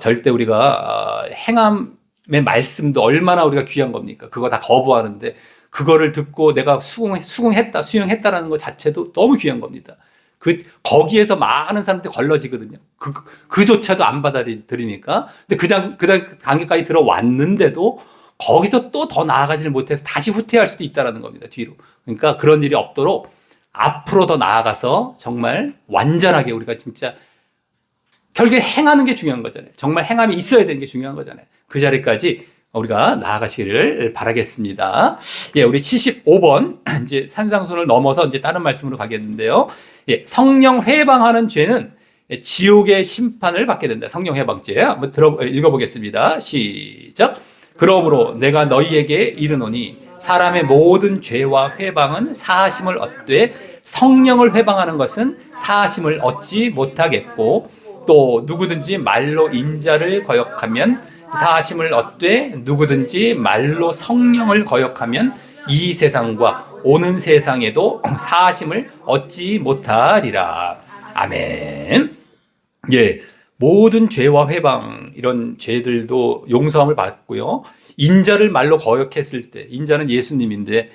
절대 우리가 행함의 말씀도 얼마나 우리가 귀한 겁니까? 그거 다 거부하는데 그거를 듣고 내가 수용했다라는 것 자체도 너무 귀한 겁니다. 거기에서 많은 사람들이 걸러지거든요. 그조차도 안 받아들이니까. 근데 그 단계까지 들어왔는데도 거기서 또 더 나아가지를 못해서 다시 후퇴할 수도 있다는 겁니다. 뒤로. 그러니까 그런 일이 없도록 앞으로 더 나아가서 정말 완전하게 우리가 진짜 결국에 행하는 게 중요한 거잖아요. 정말 행함이 있어야 되는 게 중요한 거잖아요. 그 자리까지 우리가 나아가시기를 바라겠습니다. 예, 우리 75번 이제 산상순을 넘어서 이제 다른 말씀으로 가겠는데요. 예, 성령 회방하는 죄는 지옥의 심판을 받게 된다. 성령 회방죄 한번 읽어보겠습니다. 시작. 그러므로 내가 너희에게 이르노니 사람의 모든 죄와 회방은 사하심을 얻되 성령을 회방하는 것은 사하심을 얻지 못하겠고 또 누구든지 말로 인자를 거역하면 사하심을 얻되 누구든지 말로 성령을 거역하면 이 세상과 오는 세상에도 사하심을 얻지 못하리라. 아멘. 예. 모든 죄와 회방, 이런 죄들도 용서함을 받고요. 인자를 말로 거역했을 때, 인자는 예수님인데,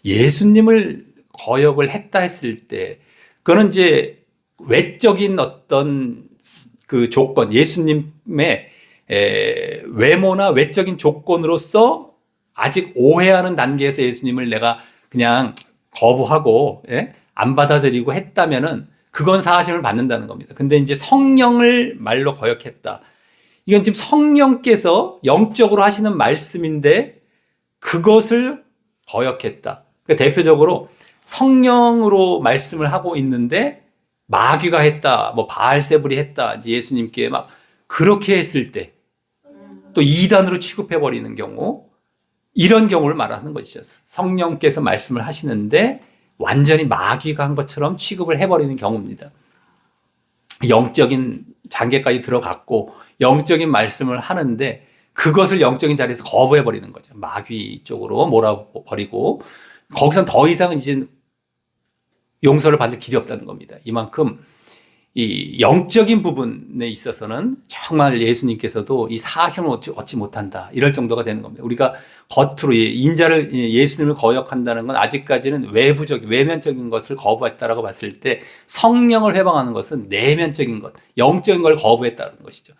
예수님을 거역을 했다 했을 때, 그거는 이제 외적인 어떤 그 조건, 예수님의 외모나 외적인 조건으로서 아직 오해하는 단계에서 예수님을 내가 그냥 거부하고, 안 받아들이고 했다면은 그건 사하심을 받는다는 겁니다. 근데 이제 성령을 말로 거역했다. 이건 지금 성령께서 영적으로 하시는 말씀인데 그것을 거역했다. 그러니까 대표적으로 성령으로 말씀을 하고 있는데 마귀가 했다, 뭐 바알세불이 했다, 이제 예수님께 막 그렇게 했을 때 또 이단으로 취급해 버리는 경우, 이런 경우를 말하는 것이죠. 성령께서 말씀을 하시는데 완전히 마귀가 한 것처럼 취급을 해버리는 경우입니다. 영적인 단계까지 들어갔고 영적인 말씀을 하는데 그것을 영적인 자리에서 거부해버리는 거죠. 마귀 쪽으로 몰아버리고 거기선 더 이상 이제 용서를 받을 길이 없다는 겁니다. 이만큼 이 영적인 부분에 있어서는 정말 예수님께서도 이 사심을 얻지 못한다, 이럴 정도가 되는 겁니다. 우리가 겉으로 예수님을 거역한다는 건 아직까지는 외면적인 것을 거부했다라고 봤을 때, 성령을 회방하는 것은 내면적인 것, 영적인 걸 거부했다는 것이죠.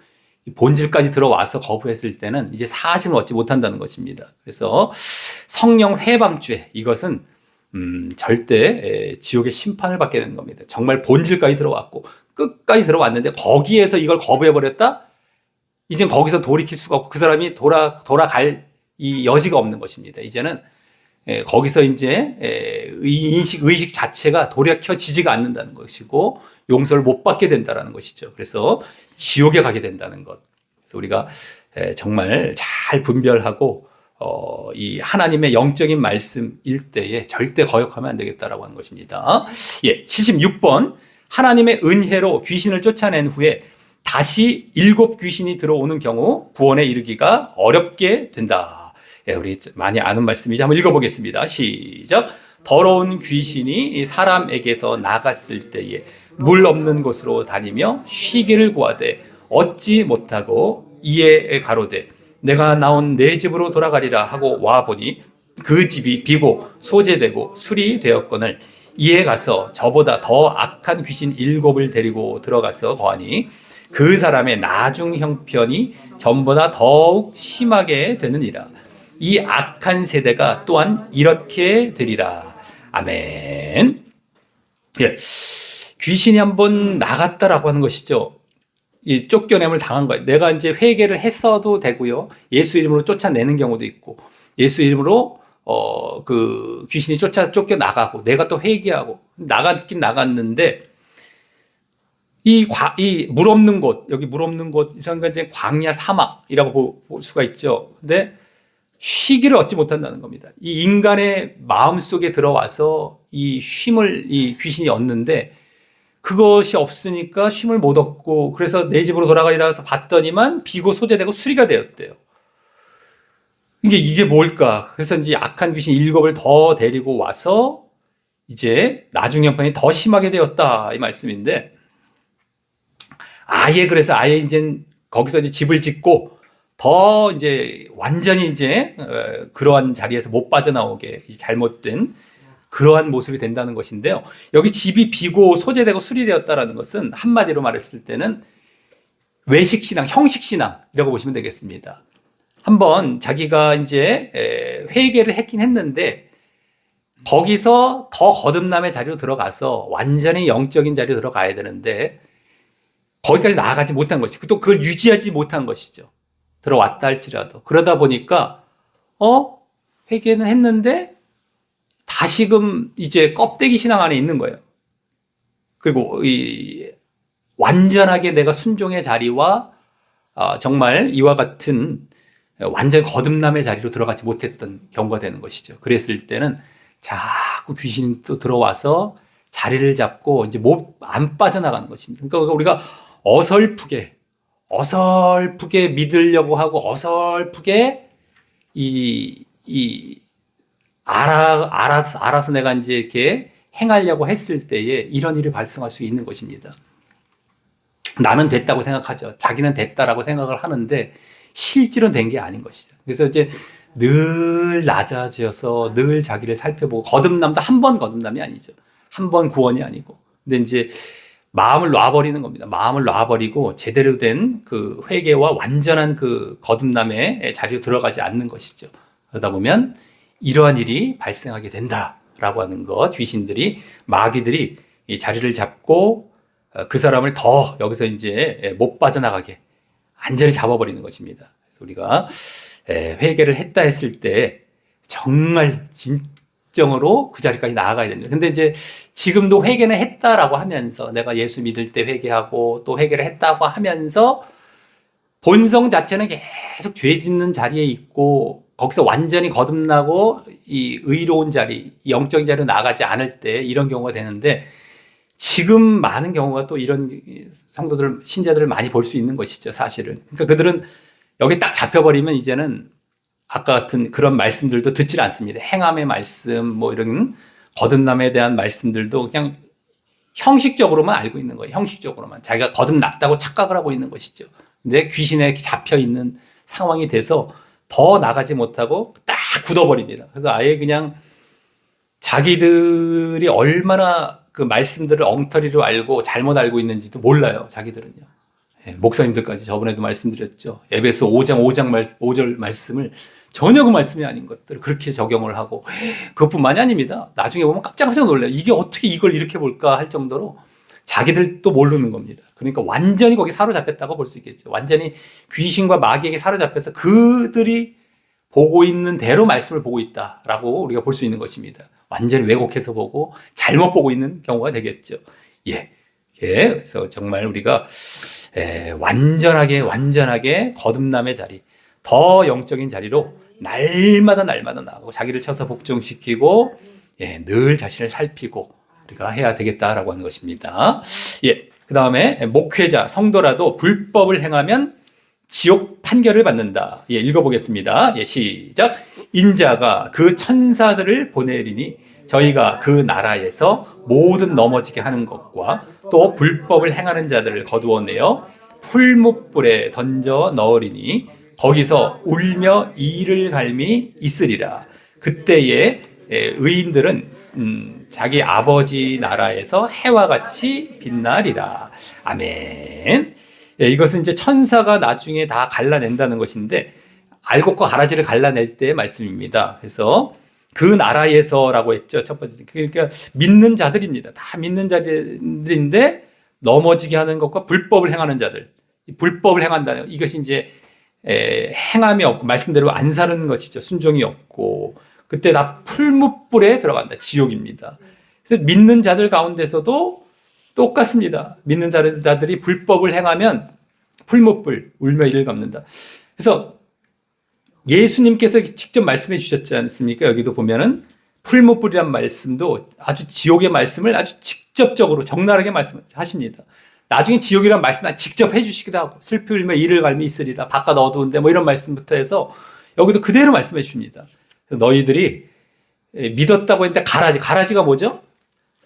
본질까지 들어와서 거부했을 때는 이제 사심을 얻지 못한다는 것입니다. 그래서 성령 회방죄, 이것은 절대 지옥의 심판을 받게 되는 겁니다. 정말 본질까지 들어왔고 끝까지 들어왔는데 거기에서 이걸 거부해버렸다? 이젠 거기서 돌이킬 수가 없고 그 사람이 돌아갈 이 여지가 없는 것입니다. 이제는 거기서 이제 의식 자체가 돌이켜지지가 않는다는 것이고 용서를 못 받게 된다는 것이죠. 그래서 지옥에 가게 된다는 것. 그래서 우리가 정말 잘 분별하고 이 하나님의 영적인 말씀일 때에 절대 거역하면 안 되겠다라고 하는 것입니다. 76번. 하나님의 은혜로 귀신을 쫓아낸 후에 다시 7 귀신이 들어오는 경우 구원에 이르기가 어렵게 된다. 우리 많이 아는 말씀이죠. 한번 읽어보겠습니다. 시작. 더러운 귀신이 사람에게서 나갔을 때에 물 없는 곳으로 다니며 쉬기를 구하되 얻지 못하고 이에 가로되 내가 나온 내 집으로 돌아가리라 하고 와보니 그 집이 비고 소재되고 술이 되었거늘 이에 가서 저보다 더 악한 귀신 7을 데리고 들어가서 거하니 그 사람의 나중 형편이 전보다 더욱 심하게 되느니라. 이 악한 세대가 또한 이렇게 되리라. 아멘. 귀신이 한번 나갔다라고 하는 것이죠. 이 쫓겨냄을 당한 거예요. 내가 이제 회개를 했어도 되고요. 예수 이름으로 쫓아내는 경우도 있고, 예수 이름으로 그 귀신이 쫓겨 나가고, 내가 또 회개하고, 나갔긴 나갔는데, 이 물 없는 곳, 여기 물 없는 곳, 이제 광야 사막이라고 볼 수가 있죠. 근데 쉬기를 얻지 못한다는 겁니다. 이 인간의 마음 속에 들어와서 이 귀신이 얻는데, 그것이 없으니까 쉼을 못 얻고, 그래서 내 집으로 돌아가리라 해서 봤더니만 비고 소재되고 수리가 되었대요. 이게 뭘까? 그래서 이제 악한 귀신 7을 더 데리고 와서 이제 나중 형편이 더 심하게 되었다, 이 말씀인데, 그래서 이제 거기서 이제 집을 짓고 더 이제 완전히 이제 그러한 자리에서 못 빠져나오게 잘못된 그러한 모습이 된다는 것인데요. 여기 집이 비고 소재되고 수리되었다라는 것은 한마디로 말했을 때는 외식신앙, 형식신앙이라고 보시면 되겠습니다. 한번 자기가 이제 회개를 했긴 했는데 거기서 더 거듭남의 자리로 들어가서 완전히 영적인 자리로 들어가야 되는데 거기까지 나아가지 못한 것이고 또 그걸 유지하지 못한 것이죠. 들어왔다 할지라도. 그러다 보니까 회개는 했는데 다시금 이제 껍데기 신앙 안에 있는 거예요. 그리고 완전하게 내가 순종의 자리와 정말 이와 같은 완전 거듭남의 자리로 들어가지 못했던 경우가 되는 것이죠. 그랬을 때는 자꾸 귀신이 또 들어와서 자리를 잡고 이제 안 빠져나가는 것입니다. 그러니까 우리가 어설프게 믿으려고 하고 어설프게 알아서 내가 이제 이렇게 행하려고 했을 때에 이런 일이 발생할 수 있는 것입니다. 나는 됐다고 생각하죠. 자기는 됐다라고 생각을 하는데 실제로는 된 게 아닌 것이죠. 그래서 이제 늘 낮아져서 늘 자기를 살펴보고 거듭남도 한 번 거듭남이 아니죠. 한 번 구원이 아니고. 근데 이제 마음을 놔버리는 겁니다. 마음을 놔버리고 제대로 된 그 회개와 완전한 그 거듭남의 자리로 들어가지 않는 것이죠. 그러다 보면 이러한 일이 발생하게 된다라고 하는 것, 귀신들이, 마귀들이 이 자리를 잡고 그 사람을 더 여기서 이제 못 빠져나가게 완전히 잡아버리는 것입니다. 그래서 우리가 회개를 했다 했을 때 정말 진정으로 그 자리까지 나아가야 됩니다. 근데 이제 지금도 회개는 했다라고 하면서 내가 예수 믿을 때 회개하고 또 회개를 했다고 하면서 본성 자체는 계속 죄 짓는 자리에 있고 거기서 완전히 거듭나고 이 의로운 자리, 영적인 자리로 나가지 않을 때 이런 경우가 되는데 지금 많은 경우가 또 이런 성도들, 신자들을 많이 볼 수 있는 것이죠, 사실은. 그러니까 그들은 여기 딱 잡혀버리면 이제는 아까 같은 그런 말씀들도 듣질 않습니다. 행함의 말씀, 뭐 이런 거듭남에 대한 말씀들도 그냥 형식적으로만 알고 있는 거예요. 형식적으로만. 자기가 거듭났다고 착각을 하고 있는 것이죠. 근데 귀신에 잡혀 있는 상황이 돼서 더 나가지 못하고 딱 굳어버립니다. 그래서 아예 그냥 자기들이 얼마나 그 말씀들을 엉터리로 알고 잘못 알고 있는지도 몰라요. 자기들은요. 목사님들까지 저번에도 말씀드렸죠. 에베소 5절 말씀을 전혀 그 말씀이 아닌 것들을 그렇게 적용을 하고 그것뿐만이 아닙니다. 나중에 보면 깜짝깜짝 놀라요. 이게 어떻게 이걸 이렇게 볼까 할 정도로 자기들도 모르는 겁니다. 그러니까 완전히 거기 사로잡혔다고 볼 수 있겠죠. 완전히 귀신과 마귀에게 사로잡혀서 그들이 보고 있는 대로 말씀을 보고 있다라고 우리가 볼 수 있는 것입니다. 완전히 왜곡해서 보고 잘못 보고 있는 경우가 되겠죠. 예. 그래서 정말 우리가 완전하게 거듭남의 자리, 더 영적인 자리로 날마다 나가고 자기를 쳐서 복종시키고 늘 자신을 살피고 우리가 해야 되겠다라고 하는 것입니다. 예. 그 다음에 목회자, 성도라도 불법을 행하면 지옥 판결을 받는다. 예, 읽어보겠습니다. 예, 시작. 인자가 그 천사들을 보내리니 저희가 그 나라에서 모든 넘어지게 하는 것과 또 불법을 행하는 자들을 거두어내어 풀무불에 던져 넣으리니 거기서 울며 이를 갈미 있으리라. 그때에 의인들은 자기 아버지 나라에서 해와 같이 빛나리라. 아멘. 예, 이것은 이제 천사가 나중에 다 갈라낸다는 것인데 알곡과 가라지를 갈라낼 때의 말씀입니다. 그래서 그 나라에서라고 했죠. 첫 번째. 그러니까 믿는 자들입니다. 다 믿는 자들인데 넘어지게 하는 것과 불법을 행하는 자들. 불법을 행한다는 이것이 이제 행함이 없고 말씀대로 안 사는 것이죠. 순종이 없고 그때 다 풀무불에 들어간다. 지옥입니다. 그래서 믿는 자들 가운데서도 똑같습니다. 믿는 자들이 불법을 행하면 풀무불, 울며 이를 갚는다. 그래서 예수님께서 직접 말씀해 주셨지 않습니까? 여기도 보면은 풀무불이란 말씀도 아주 지옥의 말씀을 아주 직접적으로 적나라하게 말씀하십니다. 나중에 지옥이란 말씀을 직접 해주시기도 하고 슬피 울며 이를 갈미 있으리라. 바깥 어두운데 뭐 이런 말씀부터 해서 여기도 그대로 말씀해 주십니다. 너희들이 믿었다고 했는데 가라지가 뭐죠?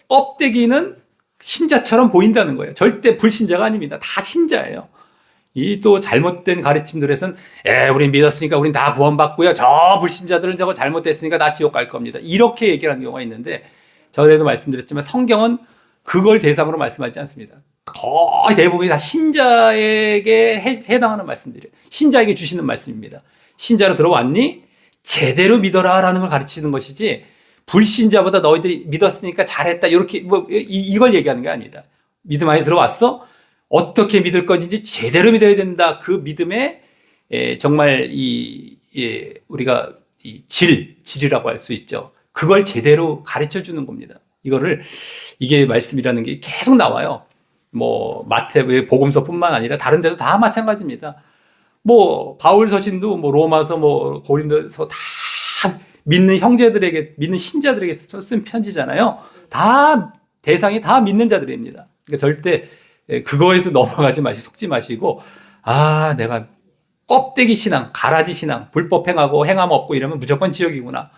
껍데기는 신자처럼 보인다는 거예요. 절대 불신자가 아닙니다. 다 신자예요. 이 또 잘못된 가르침들에서는 우린 믿었으니까 우린 다 구원받고요. 저 불신자들은 저거 잘못됐으니까 다 지옥 갈 겁니다. 이렇게 얘기를 하는 경우가 있는데 전에도 말씀드렸지만 성경은 그걸 대상으로 말씀하지 않습니다. 거의 대부분이 다 신자에게 해당하는 말씀들이에요. 신자에게 주시는 말씀입니다. 신자로 들어왔니? 제대로 믿어라 라는 걸 가르치는 것이지 불신자보다 너희들이 믿었으니까 잘했다 이렇게 이걸 얘기하는 게 아니다. 믿음 안에 들어왔어? 어떻게 믿을 건지 제대로 믿어야 된다. 그 믿음에 정말 우리가 질이라고 할 수 있죠. 그걸 제대로 가르쳐 주는 겁니다. 이게 말씀이라는 게 계속 나와요. 뭐 마태 복음서뿐만 아니라 다른 데도 다 마찬가지입니다. 뭐 바울 서신도 뭐 로마서 뭐 고린도서 다 믿는 형제들에게 믿는 신자들에게 쓴 편지잖아요. 다 대상이 다 믿는 자들입니다. 그러니까 절대 그거에도 넘어가지 마시고 속지 마시고 내가 껍데기 신앙, 가라지 신앙, 불법 행하고 행함 없고 이러면 무조건 지옥이구나.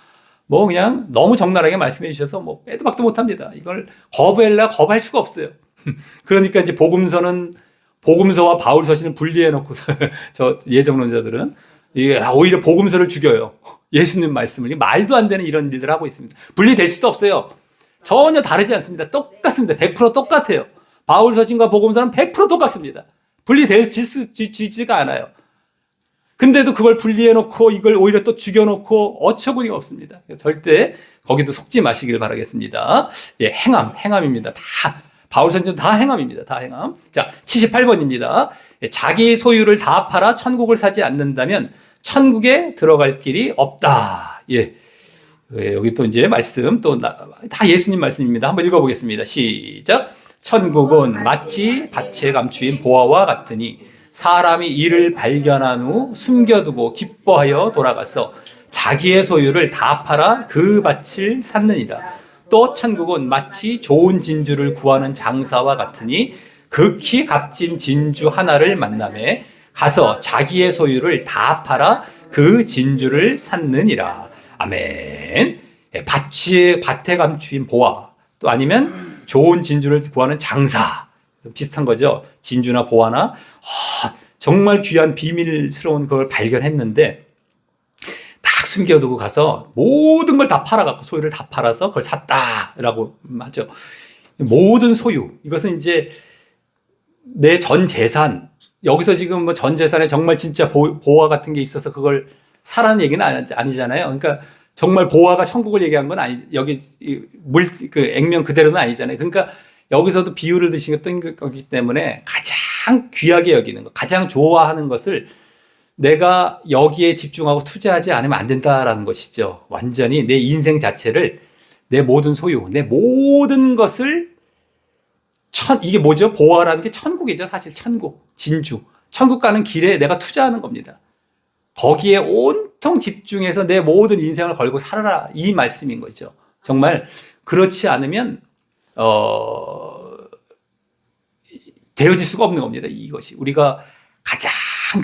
뭐 그냥 너무 적나라하게 말씀해 주셔서 뭐 빼도 박도 못합니다. 이걸 거부할 수가 없어요. 그러니까 이제 복음서는 복음서와 바울 서신을 분리해 놓고 저 예정론자들은 이게 오히려 복음서를 죽여요. 예수님 말씀을. 말도 안 되는 이런 일들을 하고 있습니다. 분리될 수도 없어요. 전혀 다르지 않습니다. 똑같습니다. 100% 똑같아요. 바울 서신과 복음서는 100% 똑같습니다. 분리되지가 않아요. 근데도 그걸 분리해 놓고 이걸 오히려 또 죽여 놓고 어처구니가 없습니다. 절대 거기도 속지 마시길 바라겠습니다. 예, 행함입니다. 다 바울 선지는 다 행함입니다. 다 행함. 자, 78번입니다. 자기 소유를 다 팔아 천국을 사지 않는다면 천국에 들어갈 길이 없다. 예. 여기 또 이제 말씀 다 예수님 말씀입니다. 한번 읽어보겠습니다. 시작. 천국은 마치 밭에 감추인 보화와 같으니 사람이 이를 발견한 후 숨겨두고 기뻐하여 돌아가서 자기의 소유를 다 팔아 그 밭을 샀느니라. 또 천국은 마치 좋은 진주를 구하는 장사와 같으니 극히 값진 진주 하나를 만나매 가서 자기의 소유를 다 팔아 그 진주를 샀느니라. 아멘. 밭에 감추인 보화, 또 아니면 좋은 진주를 구하는 장사, 비슷한 거죠. 진주나 보화나 정말 귀한 비밀스러운 걸 발견했는데 딱 숨겨두고 가서 모든 걸 다 팔아갖고 소유를 다 팔아서 그걸 샀다라고 하죠. 모든 소유, 이것은 이제 내 전 재산, 여기서 지금 뭐 전 재산에 정말 진짜 보화 같은 게 있어서 그걸 사라는 얘기는 아니잖아요. 그러니까 정말 보화가 천국을 얘기한 건 여기 액면 그대로는 아니잖아요. 그러니까 여기서도 비유를 드시는 거기 때문에 가장 귀하게 여기는 것, 가장 좋아하는 것을 내가 여기에 집중하고 투자하지 않으면 안 된다라는 것이죠. 완전히 내 인생 자체를, 내 모든 소유, 내 모든 것을 이게 뭐죠? 보화라는 게 천국이죠. 사실 천국, 진주. 천국 가는 길에 내가 투자하는 겁니다. 거기에 온통 집중해서 내 모든 인생을 걸고 살아라, 이 말씀인 거죠. 정말 그렇지 않으면 되어질 수가 없는 겁니다. 이것이 우리가 가장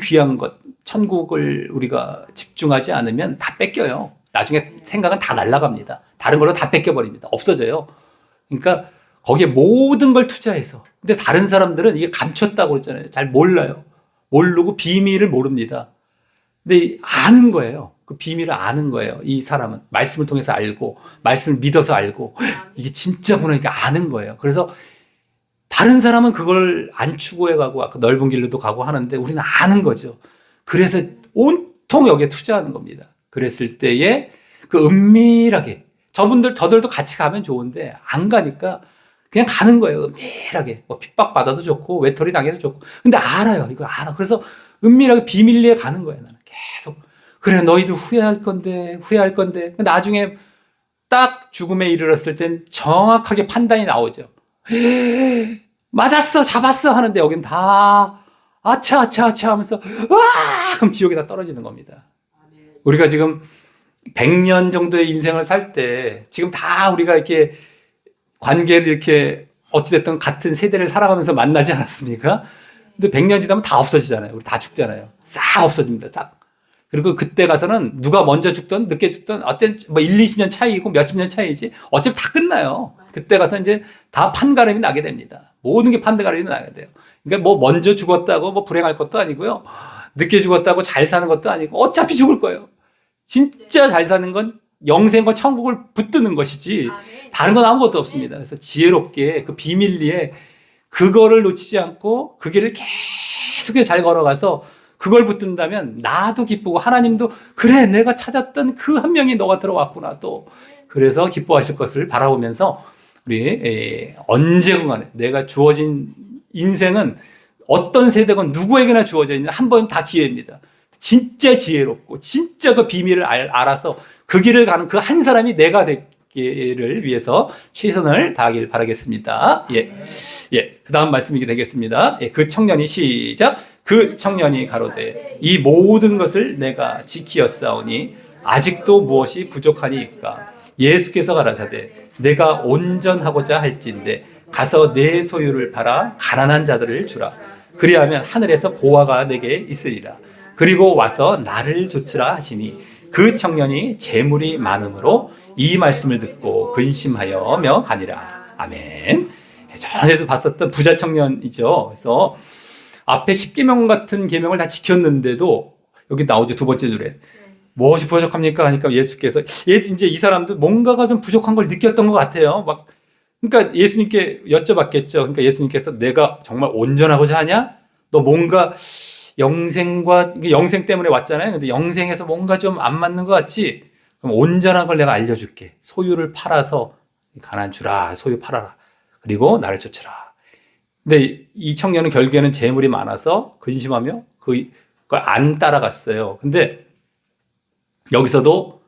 귀한 것, 천국을 우리가 집중하지 않으면 다 뺏겨요. 나중에 생각은 다 날아갑니다. 다른 걸로 다 뺏겨버립니다. 없어져요. 그러니까 거기에 모든 걸 투자해서. 근데 다른 사람들은 이게 감췄다고 그랬잖아요. 잘 몰라요. 모르고 비밀을 모릅니다. 근데 아는 거예요. 그 비밀을 아는 거예요. 이 사람은 말씀을 통해서 알고, 말씀을 믿어서 알고, 이게 진짜구나, 그러니까 아는 거예요. 그래서 다른 사람은 그걸 안 추구해 가고 아까 넓은 길로도 가고 하는데 우리는 아는 거죠. 그래서 온통 여기에 투자하는 겁니다. 그랬을 때에 그 은밀하게, 저들도 같이 가면 좋은데 안 가니까 그냥 가는 거예요. 은밀하게. 뭐 핍박받아도 좋고 외톨이 당해도 좋고. 근데 알아요. 이거 알아. 그래서 은밀하게 비밀리에 가는 거예요. 나는 계속. 그래, 너희들 후회할 건데. 나중에 딱 죽음에 이르렀을 땐 정확하게 판단이 나오죠. 맞았어, 잡았어 하는데 여긴 다 아차 하면서 와! 그럼 지옥에다 떨어지는 겁니다. 우리가 지금 100년 정도의 인생을 살 때 지금 다 우리가 이렇게 관계를 이렇게 어찌됐든 같은 세대를 살아가면서 만나지 않았습니까? 근데 100년 지나면 다 없어지잖아요. 우리 다 죽잖아요. 싹 없어집니다. 싹. 그리고 그때 가서는 누가 먼저 죽든 늦게 죽든 어떤 뭐 1, 20년 차이고 몇십 년 차이지 어차피 다 끝나요. 그때 가서 이제 다 판가름이 나게 됩니다. 모든 게 판가름이 나게 돼요. 그러니까 뭐 먼저 죽었다고 뭐 불행할 것도 아니고요. 늦게 죽었다고 잘 사는 것도 아니고 어차피 죽을 거예요. 진짜 잘 사는 건 영생과 천국을 붙드는 것이지 다른 건 아무것도 없습니다. 그래서 지혜롭게 그 비밀리에 그거를 놓치지 않고 그 길을 계속 잘 걸어가서 그걸 붙든다면 나도 기쁘고 하나님도 그래, 내가 찾았던 그 한 명이 너가 들어왔구나 또. 그래서 기뻐하실 것을 바라보면서 우리 언제건 간에 내가 주어진 인생은 어떤 세대건 누구에게나 주어져 있는 한 번 다 기회입니다. 진짜 지혜롭고 진짜 그 비밀을 알아서 그 길을 가는 그 한 사람이 내가 되기를 위해서 최선을 다하길 바라겠습니다. 예. 그 다음 말씀이 되겠습니다. 예, 그 청년이 시작. 그 청년이 가로되 이 모든 것을 내가 지키었사오니 아직도 무엇이 부족하니까. 예수께서 가라사대 내가 온전하고자 할진대 가서 내 소유를 팔아 가난한 자들을 주라. 그리하면 하늘에서 보화가 내게 있으리라. 그리고 와서 나를 좇으라 하시니 그 청년이 재물이 많음으로 이 말씀을 듣고 근심하여며 가니라. 아멘. 전에도 봤었던 부자 청년이죠. 그래서 앞에 10계명 같은 계명을 다 지켰는데도 여기 나오죠. 두 번째 줄에. 무엇이 부족합니까? 하니까 예수께서 이제 이 사람도 뭔가가 좀 부족한 걸 느꼈던 것 같아요. 막 그러니까 예수님께 여쭤봤겠죠. 그러니까 예수님께서 내가 정말 온전하고자 하냐? 너 뭔가 영생 때문에 왔잖아요. 근데 영생에서 뭔가 좀 안 맞는 것 같지? 그럼 온전한 걸 내가 알려줄게. 소유를 팔아서 가난한 주라. 소유 팔아라. 그리고 나를 쫓으라. 근데 이 청년은 결국에는 재물이 많아서 근심하며 그걸 안 따라갔어요. 근데 여기서도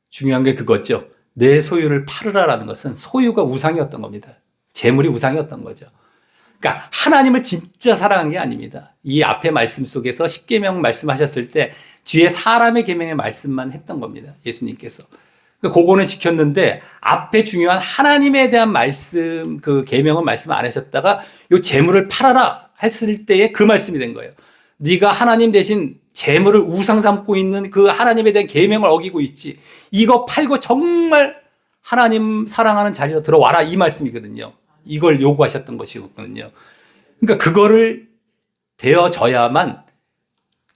중요한 게 그거죠. 내 소유를 팔으라라는 것은 소유가 우상이었던 겁니다. 재물이 우상이었던 거죠. 그러니까 하나님을 진짜 사랑한 게 아닙니다. 이 앞에 말씀 속에서 10계명 말씀하셨을 때 뒤에 사람의 계명의 말씀만 했던 겁니다. 예수님께서. 그거는 지켰는데 앞에 중요한 하나님에 대한 말씀, 그 계명은 말씀 안 하셨다가 요 재물을 팔아라 했을 때에 그 말씀이 된 거예요. 네가 하나님 대신 재물을 우상 삼고 있는 그 하나님에 대한 계명을 어기고 있지. 이거 팔고 정말 하나님 사랑하는 자리로 들어와라 이 말씀이거든요. 이걸 요구하셨던 것이거든요. 그러니까 그거를 되어져야만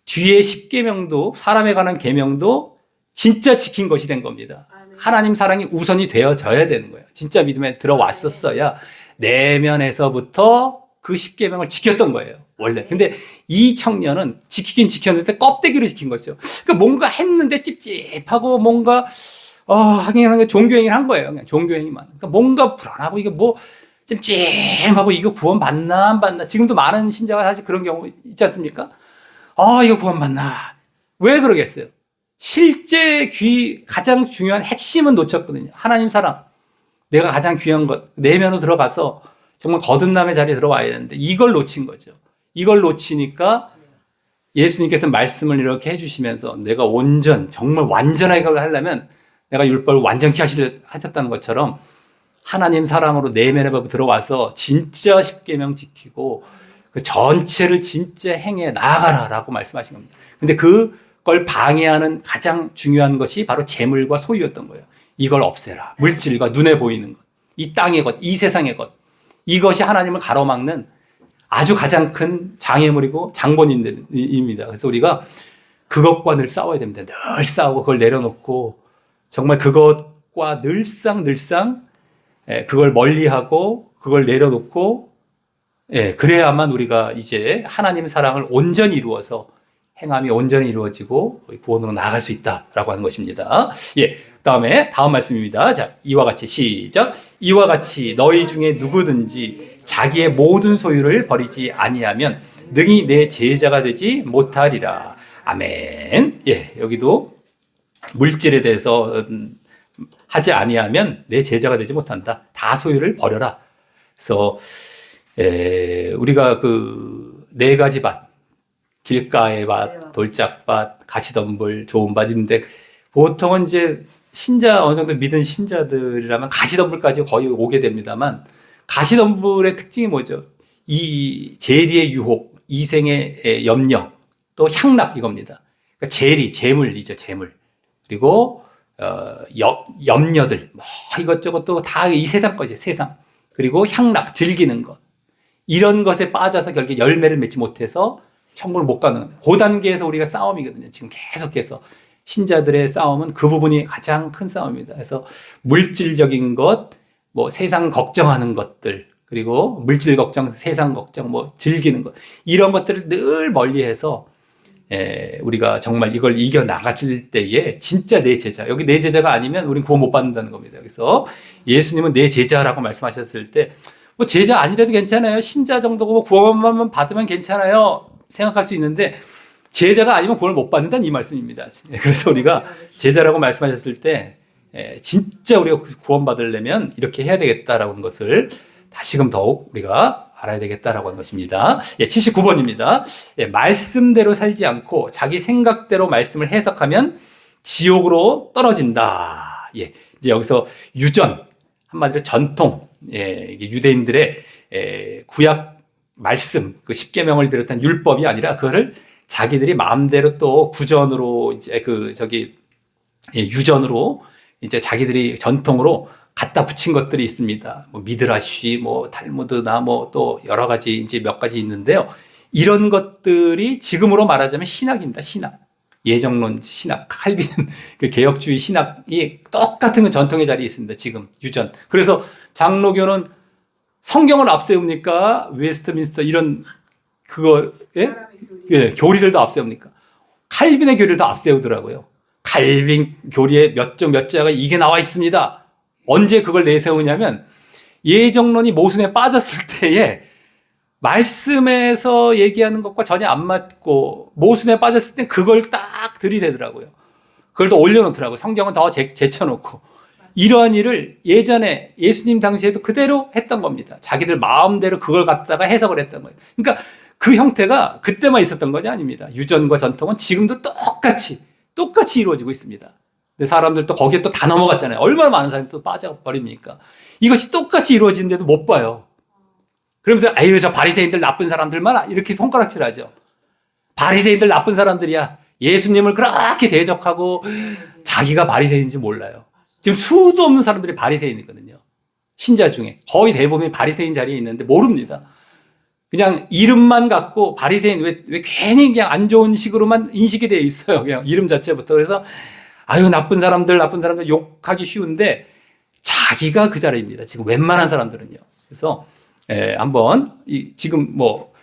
뒤에 10계명도 사람에 관한 계명도 진짜 지킨 것이 된 겁니다. 하나님 사랑이 우선이 되어져야 되는 거예요. 진짜 믿음에 들어왔었어야 내면에서부터 그 10계명을 지켰던 거예요. 원래. 근데 이 청년은 지키긴 지켰는데 껍데기로 지킨 거죠. 그러니까 뭔가 했는데 찝찝하고 뭔가 하긴 게 종교행위를 한 거예요. 그냥 종교행위만. 그러니까 뭔가 불안하고 이게 뭐 찜찜하고 이거 구원 받나 안 받나. 지금도 많은 신자가 사실 그런 경우 있지 않습니까? 이거 구원 받나. 왜 그러겠어요? 실제 가장 중요한 핵심은 놓쳤거든요. 하나님 사랑. 내가 가장 귀한 것 내면으로 들어가서 정말 거듭남의 자리에 들어와야 되는데 이걸 놓친 거죠. 이걸 놓치니까 예수님께서 말씀을 이렇게 해주시면서 내가 정말 완전하게 그걸 하려면 내가 율법을 완전케 하셨다는 것처럼 하나님 사랑으로 내면에 들어와서 진짜 10계명 지키고 그 전체를 진짜 행해 나아가라라고 말씀하신 겁니다. 근데 그걸 방해하는 가장 중요한 것이 바로 재물과 소유였던 거예요. 이걸 없애라. 물질과 눈에 보이는 것. 이 땅의 것, 이 세상의 것. 이것이 하나님을 가로막는 아주 가장 큰 장애물이고 장본인입니다. 그래서 우리가 그것과 늘 싸워야 됩니다. 늘 싸우고 그걸 내려놓고 정말 그것과 늘상 그걸 멀리하고 그걸 내려놓고 그래야만 우리가 이제 하나님 사랑을 온전히 이루어서 행함이 온전히 이루어지고 구원으로 나아갈 수 있다라고 하는 것입니다. 다음 말씀입니다. 자, 이와 같이 시작. 이와 같이 너희 중에 누구든지 자기의 모든 소유를 버리지 아니하면 능히 내 제자가 되지 못하리라. 아멘. 여기도 물질에 대해서 하지 아니하면 내 제자가 되지 못한다. 다 소유를 버려라. 그래서 우리가 그 네 가지 밭, 길가의 밭, 돌짝밭, 가시덤불, 좋은 밭 있는데 보통은 이제 어느 정도 믿은 신자들이라면 가시덤불까지 거의 오게 됩니다만 가시덤불의 특징이 뭐죠? 이 재리의 유혹, 이생의 염려, 또 향락 이겁니다. 그러니까 재물이죠, 재물. 그리고 염려들, 뭐 이것저것 또 다 이 세상 거죠, 세상. 그리고 향락, 즐기는 것. 이런 것에 빠져서 결국 열매를 맺지 못해서 천국을 못 가는 그 단계에서 우리가 싸움이거든요. 지금 계속해서 신자들의 싸움은 그 부분이 가장 큰 싸움입니다. 그래서 물질적인 것, 뭐 세상 걱정하는 것들, 그리고 물질 걱정, 세상 걱정, 뭐 즐기는 것 이런 것들을 늘 멀리해서 우리가 정말 이걸 이겨 나갔을 때에 진짜 내 제자, 여기 내 제자가 아니면 우리는 구원 못 받는다는 겁니다. 그래서 예수님은 내 제자라고 말씀하셨을 때 뭐 제자 아니라도 괜찮아요. 신자 정도고 뭐 구원만 받으면 괜찮아요. 생각할 수 있는데 제자가 아니면 구원을 못 받는다는 이 말씀입니다. 그래서 우리가 제자라고 말씀하셨을 때 진짜 우리가 구원 받으려면 이렇게 해야 되겠다라고 하는 것을 다시금 더욱 우리가 알아야 되겠다라고 하는 것입니다. 79번입니다. 말씀대로 살지 않고 자기 생각대로 말씀을 해석하면 지옥으로 떨어진다. 이제 여기서 유전, 한마디로 전통, 이게 유대인들의 구약 말씀, 그 10계명을 비롯한 율법이 아니라 그거를 자기들이 마음대로 또 구전으로 이제 유전으로 이제 자기들이 전통으로 갖다 붙인 것들이 있습니다. 뭐 미드라시, 뭐 탈무드나 뭐 또 여러 가지 이제 몇 가지 있는데요. 이런 것들이 지금으로 말하자면 신학입니다. 신학. 예정론 신학, 칼빈 그 개혁주의 신학이 똑같은 그 전통의 자리에 있습니다. 지금 유전. 그래서 장로교는 성경을 앞세웁니까? 웨스트민스터 이런 그거 예, 교리를 더 앞세웁니까? 칼빈의 교리를 더 앞세우더라고요. 칼빈 교리에 몇 조 몇 자가 이게 나와 있습니다. 언제 그걸 내세우냐면 예정론이 모순에 빠졌을 때에 말씀에서 얘기하는 것과 전혀 안 맞고 모순에 빠졌을 때 그걸 딱 들이대더라고요. 그걸 더 올려놓더라고요. 성경은 더 제쳐놓고. 이러한 일을 예전에 예수님 당시에도 그대로 했던 겁니다. 자기들 마음대로 그걸 갖다가 해석을 했던 거예요. 그러니까 그 형태가 그때만 있었던 것이 아닙니다. 유전과 전통은 지금도 똑같이 이루어지고 있습니다. 근데 사람들 또 거기에 또 다 넘어갔잖아요. 얼마나 많은 사람이 또 빠져버립니까? 이것이 똑같이 이루어지는데도 못 봐요. 그러면서 아유 저 바리새인들 나쁜 사람들만 이렇게 손가락질하죠. 바리새인들 나쁜 사람들이야. 예수님을 그렇게 대적하고 자기가 바리새인인지 몰라요. 지금 수도 없는 사람들이 바리새인이거든요. 신자 중에 거의 대부분이 바리새인 자리에 있는데 모릅니다. 그냥 이름만 갖고 바리새인 왜 괜히 그냥 안 좋은 식으로만 인식이 되어 있어요. 그냥 이름 자체부터. 그래서 아유 나쁜 사람들 욕하기 쉬운데 자기가 그 자리입니다. 지금 웬만한 사람들은요. 그래서 한번 지금 뭐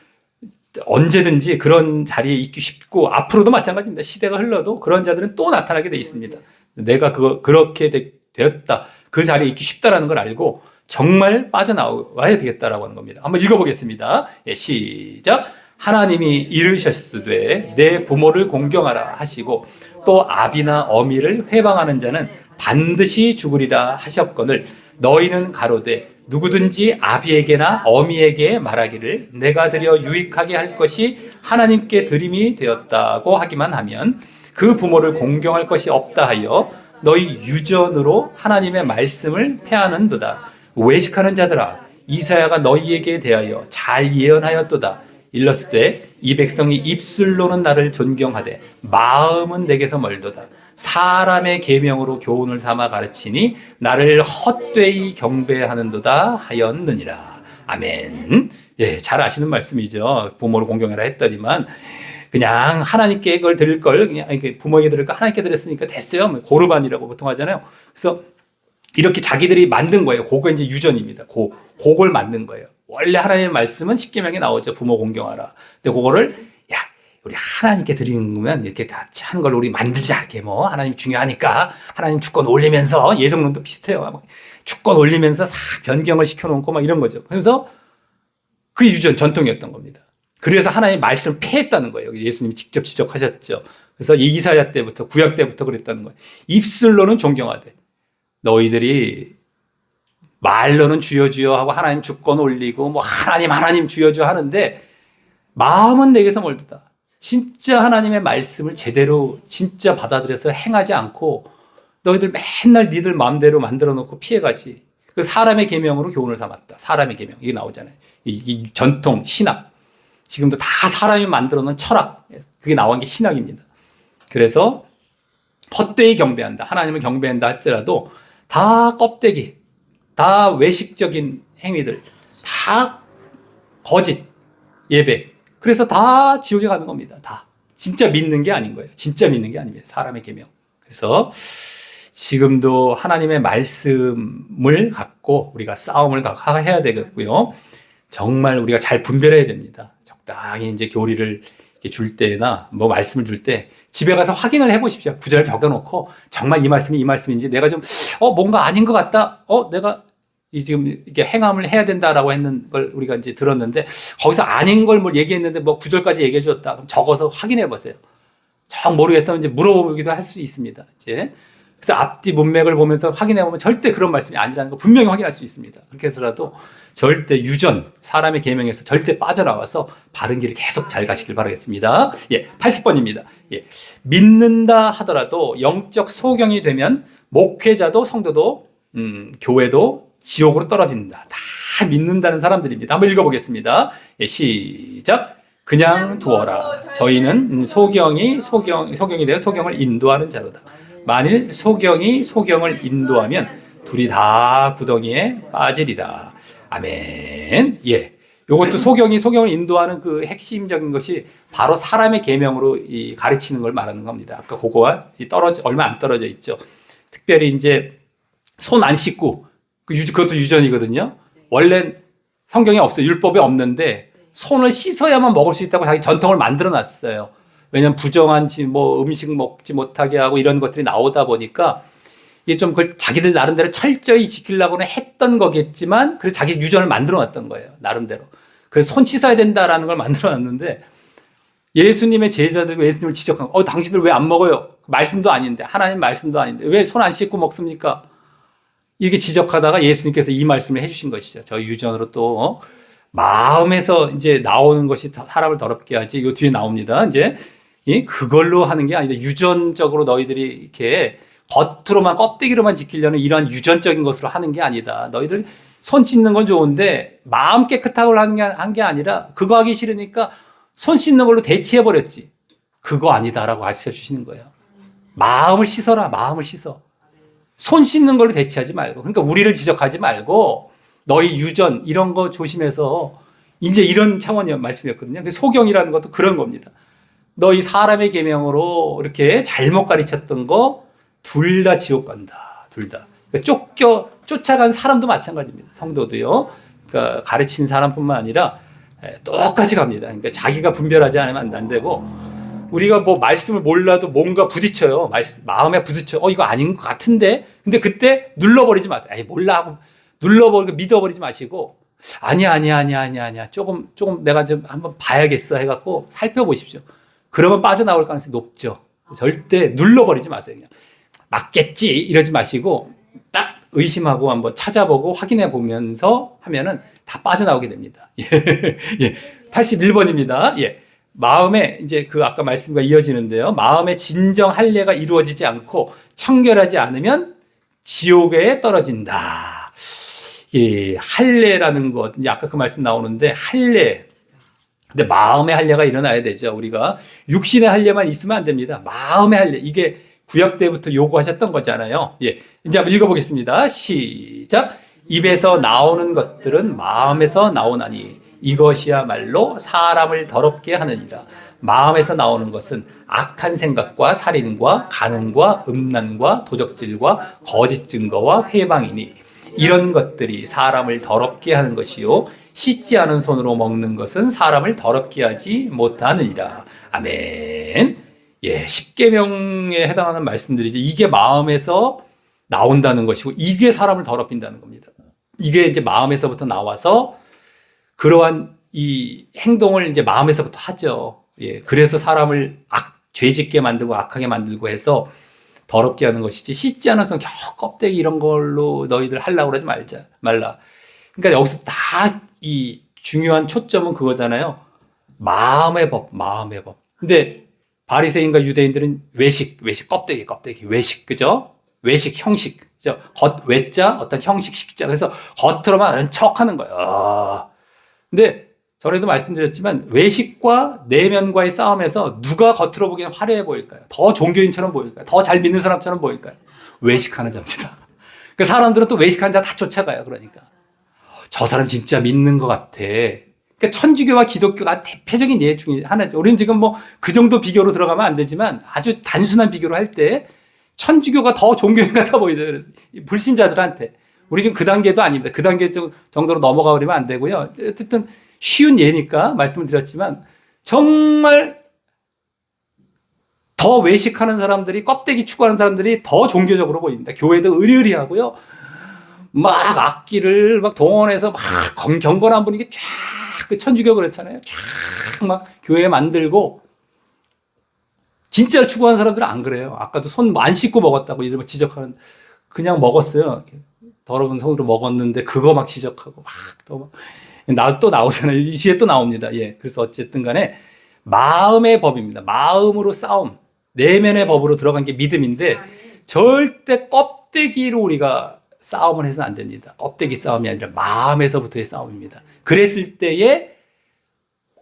언제든지 그런 자리에 있기 쉽고 앞으로도 마찬가지입니다. 시대가 흘러도 그런 자들은 또 나타나게 돼 있습니다. 내가 그렇게 되었다. 그 자리에 있기 쉽다라는 걸 알고 정말 빠져나와야 되겠다라고 하는 겁니다. 한번 읽어보겠습니다. 예, 시작. 하나님이 이르셨으되 내 부모를 공경하라 하시고 또 아비나 어미를 회방하는 자는 반드시 죽으리라 하셨거늘 너희는 가로되 누구든지 아비에게나 어미에게 말하기를 내가 드려 유익하게 할 것이 하나님께 드림이 되었다고 하기만 하면 그 부모를 공경할 것이 없다 하여 너희 유전으로 하나님의 말씀을 폐하는도다. 외식하는 자들아 이사야가 너희에게 대하여 잘 예언하였도다. 일렀을 때 이 백성이 입술로는 나를 존경하되 마음은 내게서 멀도다. 사람의 계명으로 교훈을 삼아 가르치니 나를 헛되이 경배하는도다 하였느니라. 아멘. 예, 잘 아시는 말씀이죠. 부모를 공경해라 했더니만 그냥 하나님께 그걸 드릴 걸 그냥 부모에게 드릴 걸 하나님께 드렸으니까 됐어요. 고르반이라고 보통 하잖아요. 그래서 이렇게 자기들이 만든 거예요. 그거 이제 유전입니다. 그걸 만든 거예요. 원래 하나님의 말씀은 십계명에 나오죠. 부모 공경하라. 근데 그거를 야 우리 하나님께 드리는 거면 이렇게 같이 하는 걸 우리 만들자. 이렇게 뭐 하나님 중요하니까 하나님 주권 올리면서 예정론도 비슷해요. 주권 올리면서 싹 변경을 시켜놓고 막 이런 거죠. 그래서 그 유전 전통이었던 겁니다. 그래서 하나님의 말씀을 폐했다는 거예요. 예수님이 직접 지적하셨죠. 그래서 이사야 때부터 구약 때부터 그랬다는 거예요. 입술로는 존경하되 너희들이 말로는 주여 주여 하고 하나님 주권 올리고 뭐 하나님 주여 주여 하는데 마음은 내게서 멀도다. 진짜 하나님의 말씀을 제대로 진짜 받아들여서 행하지 않고 너희들 맨날 니들 마음대로 만들어 놓고 피해가지. 그 사람의 계명으로 교훈을 삼았다. 사람의 계명 이게 나오잖아요. 이 전통 신학 지금도 다 사람이 만들어 놓은 철학 그게 나온 게 신학입니다. 그래서 헛되이 경배한다. 하나님을 경배한다 할지라도 다 껍데기, 다 외식적인 행위들, 다 거짓 예배. 그래서 다 지옥에 가는 겁니다. 다. 진짜 믿는 게 아닌 거예요. 진짜 믿는 게 아닙니다. 사람의 계명. 그래서 지금도 하나님의 말씀을 갖고 우리가 싸움을 해야 되겠고요. 정말 우리가 잘 분별해야 됩니다. 적당히 이제 교리를 줄 때나 뭐 말씀을 줄 때 집에 가서 확인을 해보십시오. 구절을 적어놓고 정말 이 말씀이 이 말씀인지 내가 좀 뭔가 아닌 것 같다. 내가 지금 이렇게 행함을 해야 된다라고 했는 걸 우리가 이제 들었는데 거기서 아닌 걸 뭘 얘기했는데 뭐 구절까지 얘기해 줬다. 그럼 적어서 확인해 보세요. 정 모르겠다면 이제 물어보기도 할 수 있습니다. 이제 그래서 앞뒤 문맥을 보면서 확인해 보면 절대 그런 말씀이 아니라는 거 분명히 확인할 수 있습니다. 그렇게 해서라도 절대 유전, 사람의 계명에서 절대 빠져나와서 바른 길을 계속 잘 가시길 바라겠습니다. 예, 80번입니다. 예, 믿는다 하더라도 영적 소경이 되면 목회자도 성도도 교회도 지옥으로 떨어진다. 다 믿는다는 사람들입니다. 한번 읽어보겠습니다. 예, 시작. 그냥 두어라. 저희는 소경이 되어 소경을 인도하는 자로다. 만일 소경이 소경을 인도하면 둘이 다 구덩이에 빠지리라. 아멘. 예. 이것도 소경을 인도하는 그 핵심적인 것이 바로 사람의 계명으로 이 가르치는 걸 말하는 겁니다. 아까 그거와 얼마 안 떨어져 있죠. 특별히 이제 손 안 씻고 그것도 유전이거든요. 원래 성경에 없어요. 율법에 없는데 손을 씻어야만 먹을 수 있다고 자기 전통을 만들어 놨어요. 왜냐면 부정한 음식 먹지 못하게 하고 이런 것들이 나오다 보니까 이게 좀 그걸 자기들 나름대로 철저히 지키려고는 했던 거겠지만 그래서 자기 유전을 만들어 놨던 거예요. 나름대로. 그래서 손 씻어야 된다라는 걸 만들어 놨는데 예수님의 제자들과 예수님을 지적한 당신들 왜 안 먹어요? 말씀도 아닌데 하나님 말씀도 아닌데 왜 손 안 씻고 먹습니까? 이렇게 지적하다가 예수님께서 이 말씀을 해주신 것이죠. 저희 유전으로 또 마음에서 이제 나오는 것이 사람을 더럽게 하지. 요 뒤에 나옵니다. 이제 그걸로 하는 게 아니다. 유전적으로 너희들이 이렇게 겉으로만 껍데기로만 지키려는 이러한 유전적인 것으로 하는 게 아니다. 너희들 손 씻는 건 좋은데 마음 깨끗하고 한 게 아니라 그거 하기 싫으니까 손 씻는 걸로 대체해 버렸지. 그거 아니다라고 가르쳐 주시는 거예요. 마음을 씻어라. 마음을 씻어. 손 씻는 걸로 대체하지 말고. 그러니까 우리를 지적하지 말고 너희 유전 이런 거 조심해서 이제 이런 차원의 말씀이었거든요. 소경이라는 것도 그런 겁니다. 너희 사람의 계명으로 이렇게 잘못 가르쳤던 거 둘 다 지옥 간다. 둘 다. 그러니까 쫓아간 사람도 마찬가지입니다. 성도도요. 그러니까 가르친 사람뿐만 아니라 똑같이 갑니다. 그러니까 자기가 분별하지 않으면 안 되고 우리가 말씀을 몰라도 뭔가 부딪혀요. 마음에 부딪혀요. 이거 아닌 것 같은데. 근데 그때 눌러버리지 마세요. 몰라 하고 눌러버리고 믿어버리지 마시고 아니야. 조금 내가 좀 한번 봐야겠어 해갖고 살펴보십시오. 그러면 빠져나올 가능성이 높죠. 절대 눌러버리지 마세요. 그냥 맞겠지 이러지 마시고 딱 의심하고 한번 찾아보고 확인해 보면서 하면은 다 빠져나오게 됩니다. 예. 81번입니다. 예. 마음에 이제 그 아까 말씀과 이어지는데요. 마음의 진정 할례가 이루어지지 않고 청결하지 않으면 지옥에 떨어진다. 예, 할례라는 것, 이제 아까 그 말씀 나오는데 할례. 근데 마음의 할례가 일어나야 되죠. 우리가 육신의 할례만 있으면 안 됩니다. 마음의 할례. 이게 구약 때부터 요구하셨던 거잖아요. 예. 이제 한번 읽어보겠습니다. 시작. 입에서 나오는 것들은 마음에서 나오나니 이것이야말로 사람을 더럽게 하느니라. 마음에서 나오는 것은 악한 생각과 살인과 간음과 음란과 도적질과 거짓 증거와 회방이니 이런 것들이 사람을 더럽게 하는 것이요 씻지 않은 손으로 먹는 것은 사람을 더럽게 하지 못하느니라. 아멘. 예, 십계명에 해당하는 말씀들이죠. 이게 마음에서 나온다는 것이고 이게 사람을 더럽힌다는 겁니다. 이게 이제 마음에서부터 나와서 그러한 이 행동을 이제 마음에서부터 하죠. 예, 그래서 사람을 죄짓게 만들고 악하게 만들고 해서 더럽게 하는 것이지 씻지 않은 손 겨우 껍데기 이런 걸로 너희들 하려고 그러지 말라. 그러니까 여기서 다 이 중요한 초점은 그거잖아요. 마음의 법. 근데 바리새인과 유대인들은 외식, 껍데기, 외식, 그죠? 외식, 형식, 그죠? 외자, 어떤 형식, 식자. 그래서 겉으로만 아는 척 하는 거예요. 근데 전에도 말씀드렸지만 외식과 내면과의 싸움에서 누가 겉으로 보기엔 화려해 보일까요? 더 종교인처럼 보일까요? 더 잘 믿는 사람처럼 보일까요? 외식하는 자입니다. 그 사람들은 또 외식하는 자 다 쫓아가요. 그러니까 저 사람 진짜 믿는 것 같아. 그러니까 천주교와 기독교가 대표적인 예 중에 하나죠. 우리는 지금 그 정도 비교로 들어가면 안 되지만 아주 단순한 비교로 할 때 천주교가 더 종교인 같아 보이죠. 그래서 불신자들한테. 우리 지금 그 단계도 아닙니다. 그 단계 정도로 넘어가 버리면 안 되고요. 어쨌든 쉬운 예니까 말씀을 드렸지만 정말 더 외식하는 사람들이 껍데기 추구하는 사람들이 더 종교적으로 보입니다. 교회도 의리의리하고요. 막 악기를 막 동원해서 막 경건한 분위기 쫙 그 천주교 그렇잖아요. 쫙 막 교회 만들고 진짜 추구하는 사람들은 안 그래요. 아까도 손 안 씻고 먹었다고 이들 지적하는 그냥 먹었어요. 더러운 손으로 먹었는데 그거 막 지적하고 또 나오잖아요. 이 뒤에 또 나옵니다. 예. 그래서 어쨌든 간에 마음의 법입니다. 마음으로 싸움. 내면의 법으로 들어간 게 믿음인데 절대 껍데기로 우리가 싸움을 해서는 안 됩니다. 껍데기 싸움이 아니라 마음에서부터의 싸움입니다. 그랬을 때에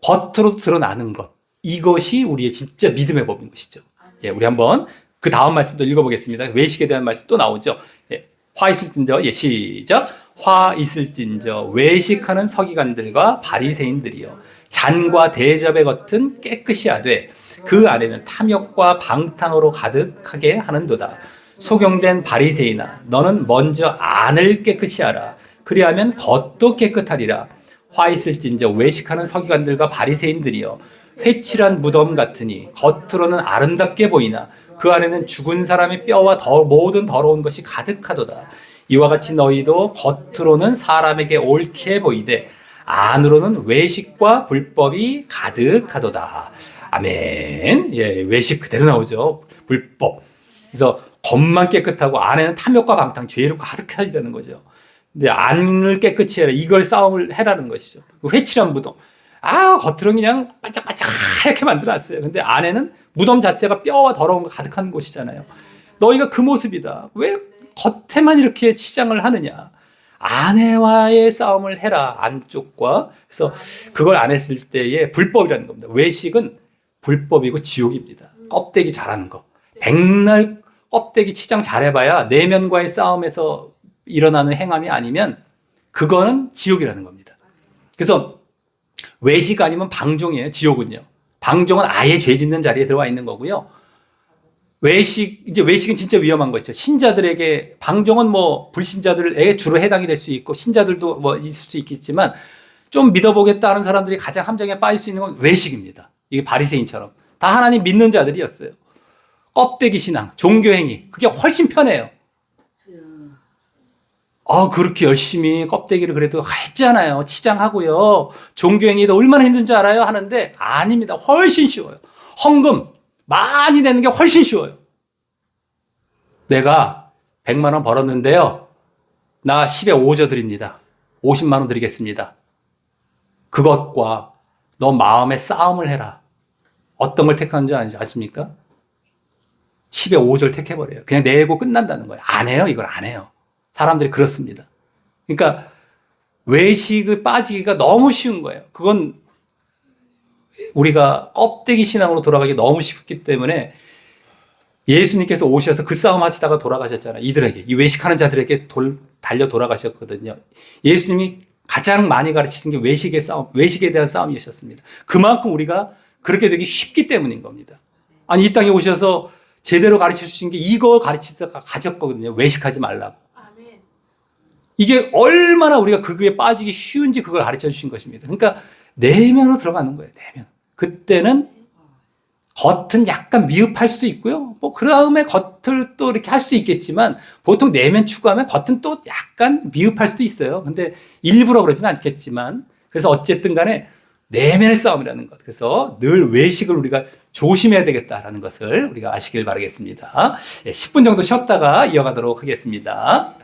겉으로 드러나는 것. 이것이 우리의 진짜 믿음의 법인 것이죠. 예, 우리 한번 그 다음 말씀도 읽어보겠습니다. 외식에 대한 말씀 또 나오죠. 예, 화 있을 텐데요. 예, 시작. 화 있을진저 외식하는 서기관들과 바리새인들이여 잔과 대접의 겉은 깨끗이 하되 그 안에는 탐욕과 방탕으로 가득하게 하는도다. 소경된 바리새인아 너는 먼저 안을 깨끗이 하라. 그리하면 겉도 깨끗하리라. 화 있을진저 외식하는 서기관들과 바리새인들이여 회칠한 무덤 같으니 겉으로는 아름답게 보이나 그 안에는 죽은 사람의 뼈와 모든 더러운 것이 가득하도다. 이와 같이 너희도 겉으로는 사람에게 옳게 보이되 안으로는 외식과 불법이 가득하도다. 아멘. 예, 외식 그대로 나오죠. 불법. 그래서 겉만 깨끗하고 안에는 탐욕과 방탕, 죄로 가득하게 되는 거죠. 근데 안을 깨끗이 해라. 이걸 싸움을 해라는 것이죠. 회칠한 무덤. 겉으로는 그냥 반짝반짝 하얗게 만들어놨어요. 근데 안에는 무덤 자체가 뼈와 더러운 거 가득한 곳이잖아요. 너희가 그 모습이다. 왜 겉에만 이렇게 치장을 하느냐. 아내와의 싸움을 해라. 안쪽과. 그래서 그걸 안 했을 때의 불법이라는 겁니다. 외식은 불법이고 지옥입니다. 껍데기 잘하는 거. 백날 껍데기 치장 잘해봐야 내면과의 싸움에서 일어나는 행함이 아니면 그거는 지옥이라는 겁니다. 그래서 외식 아니면 방종이에요. 지옥은요. 방종은 아예 죄 짓는 자리에 들어와 있는 거고요. 외식은 진짜 위험한 거 있죠. 신자들에게, 방종은 뭐 불신자들에게 주로 해당이 될 수 있고, 신자들도 뭐 있을 수 있겠지만, 좀 믿어보겠다 하는 사람들이 가장 함정에 빠질 수 있는 건 외식입니다. 이게 바리새인처럼. 다 하나님 믿는 자들이었어요. 껍데기 신앙, 종교행위. 그게 훨씬 편해요. 그렇게 열심히 껍데기를 그래도 했잖아요. 치장하고요. 종교행위도 얼마나 힘든지 알아요? 하는데, 아닙니다. 훨씬 쉬워요. 헌금 많이 내는 게 훨씬 쉬워요. 내가 100만 원 벌었는데요. 나 10에 5조 드립니다. 50만 원 드리겠습니다. 그것과 너 마음의 싸움을 해라. 어떤 걸 택하는지 아십니까? 10에 5조를 택해버려요. 그냥 내고 끝난다는 거예요. 안 해요. 이걸 안 해요. 사람들이 그렇습니다. 그러니까 외식을 빠지기가 너무 쉬운 거예요. 그건 우리가 껍데기 신앙으로 돌아가기 너무 쉽기 때문에 예수님께서 오셔서 그 싸움 하시다가 돌아가셨잖아요. 이들에게, 이 외식하는 자들에게 달려 돌아가셨거든요. 예수님이 가장 많이 가르치신 게 외식의 싸움, 외식에 대한 싸움이셨습니다. 그만큼 우리가 그렇게 되기 쉽기 때문인 겁니다. 아니, 이 땅에 오셔서 제대로 가르쳐 주신 게 이거 가르치다가 가졌거든요. 외식하지 말라고. 이게 얼마나 우리가 그거에 빠지기 쉬운지 그걸 가르쳐 주신 것입니다. 그러니까 내면으로 들어가는 거예요. 내면. 그때는 겉은 약간 미흡할 수도 있고요. 뭐 그 다음에 겉을 또 이렇게 할 수도 있겠지만 보통 내면 추구하면 겉은 또 약간 미흡할 수도 있어요. 근데 일부러 그러진 않겠지만 그래서 어쨌든 간에 내면의 싸움이라는 것. 그래서 늘 외식을 우리가 조심해야 되겠다라는 것을 우리가 아시길 바라겠습니다. 10분 정도 쉬었다가 이어가도록 하겠습니다.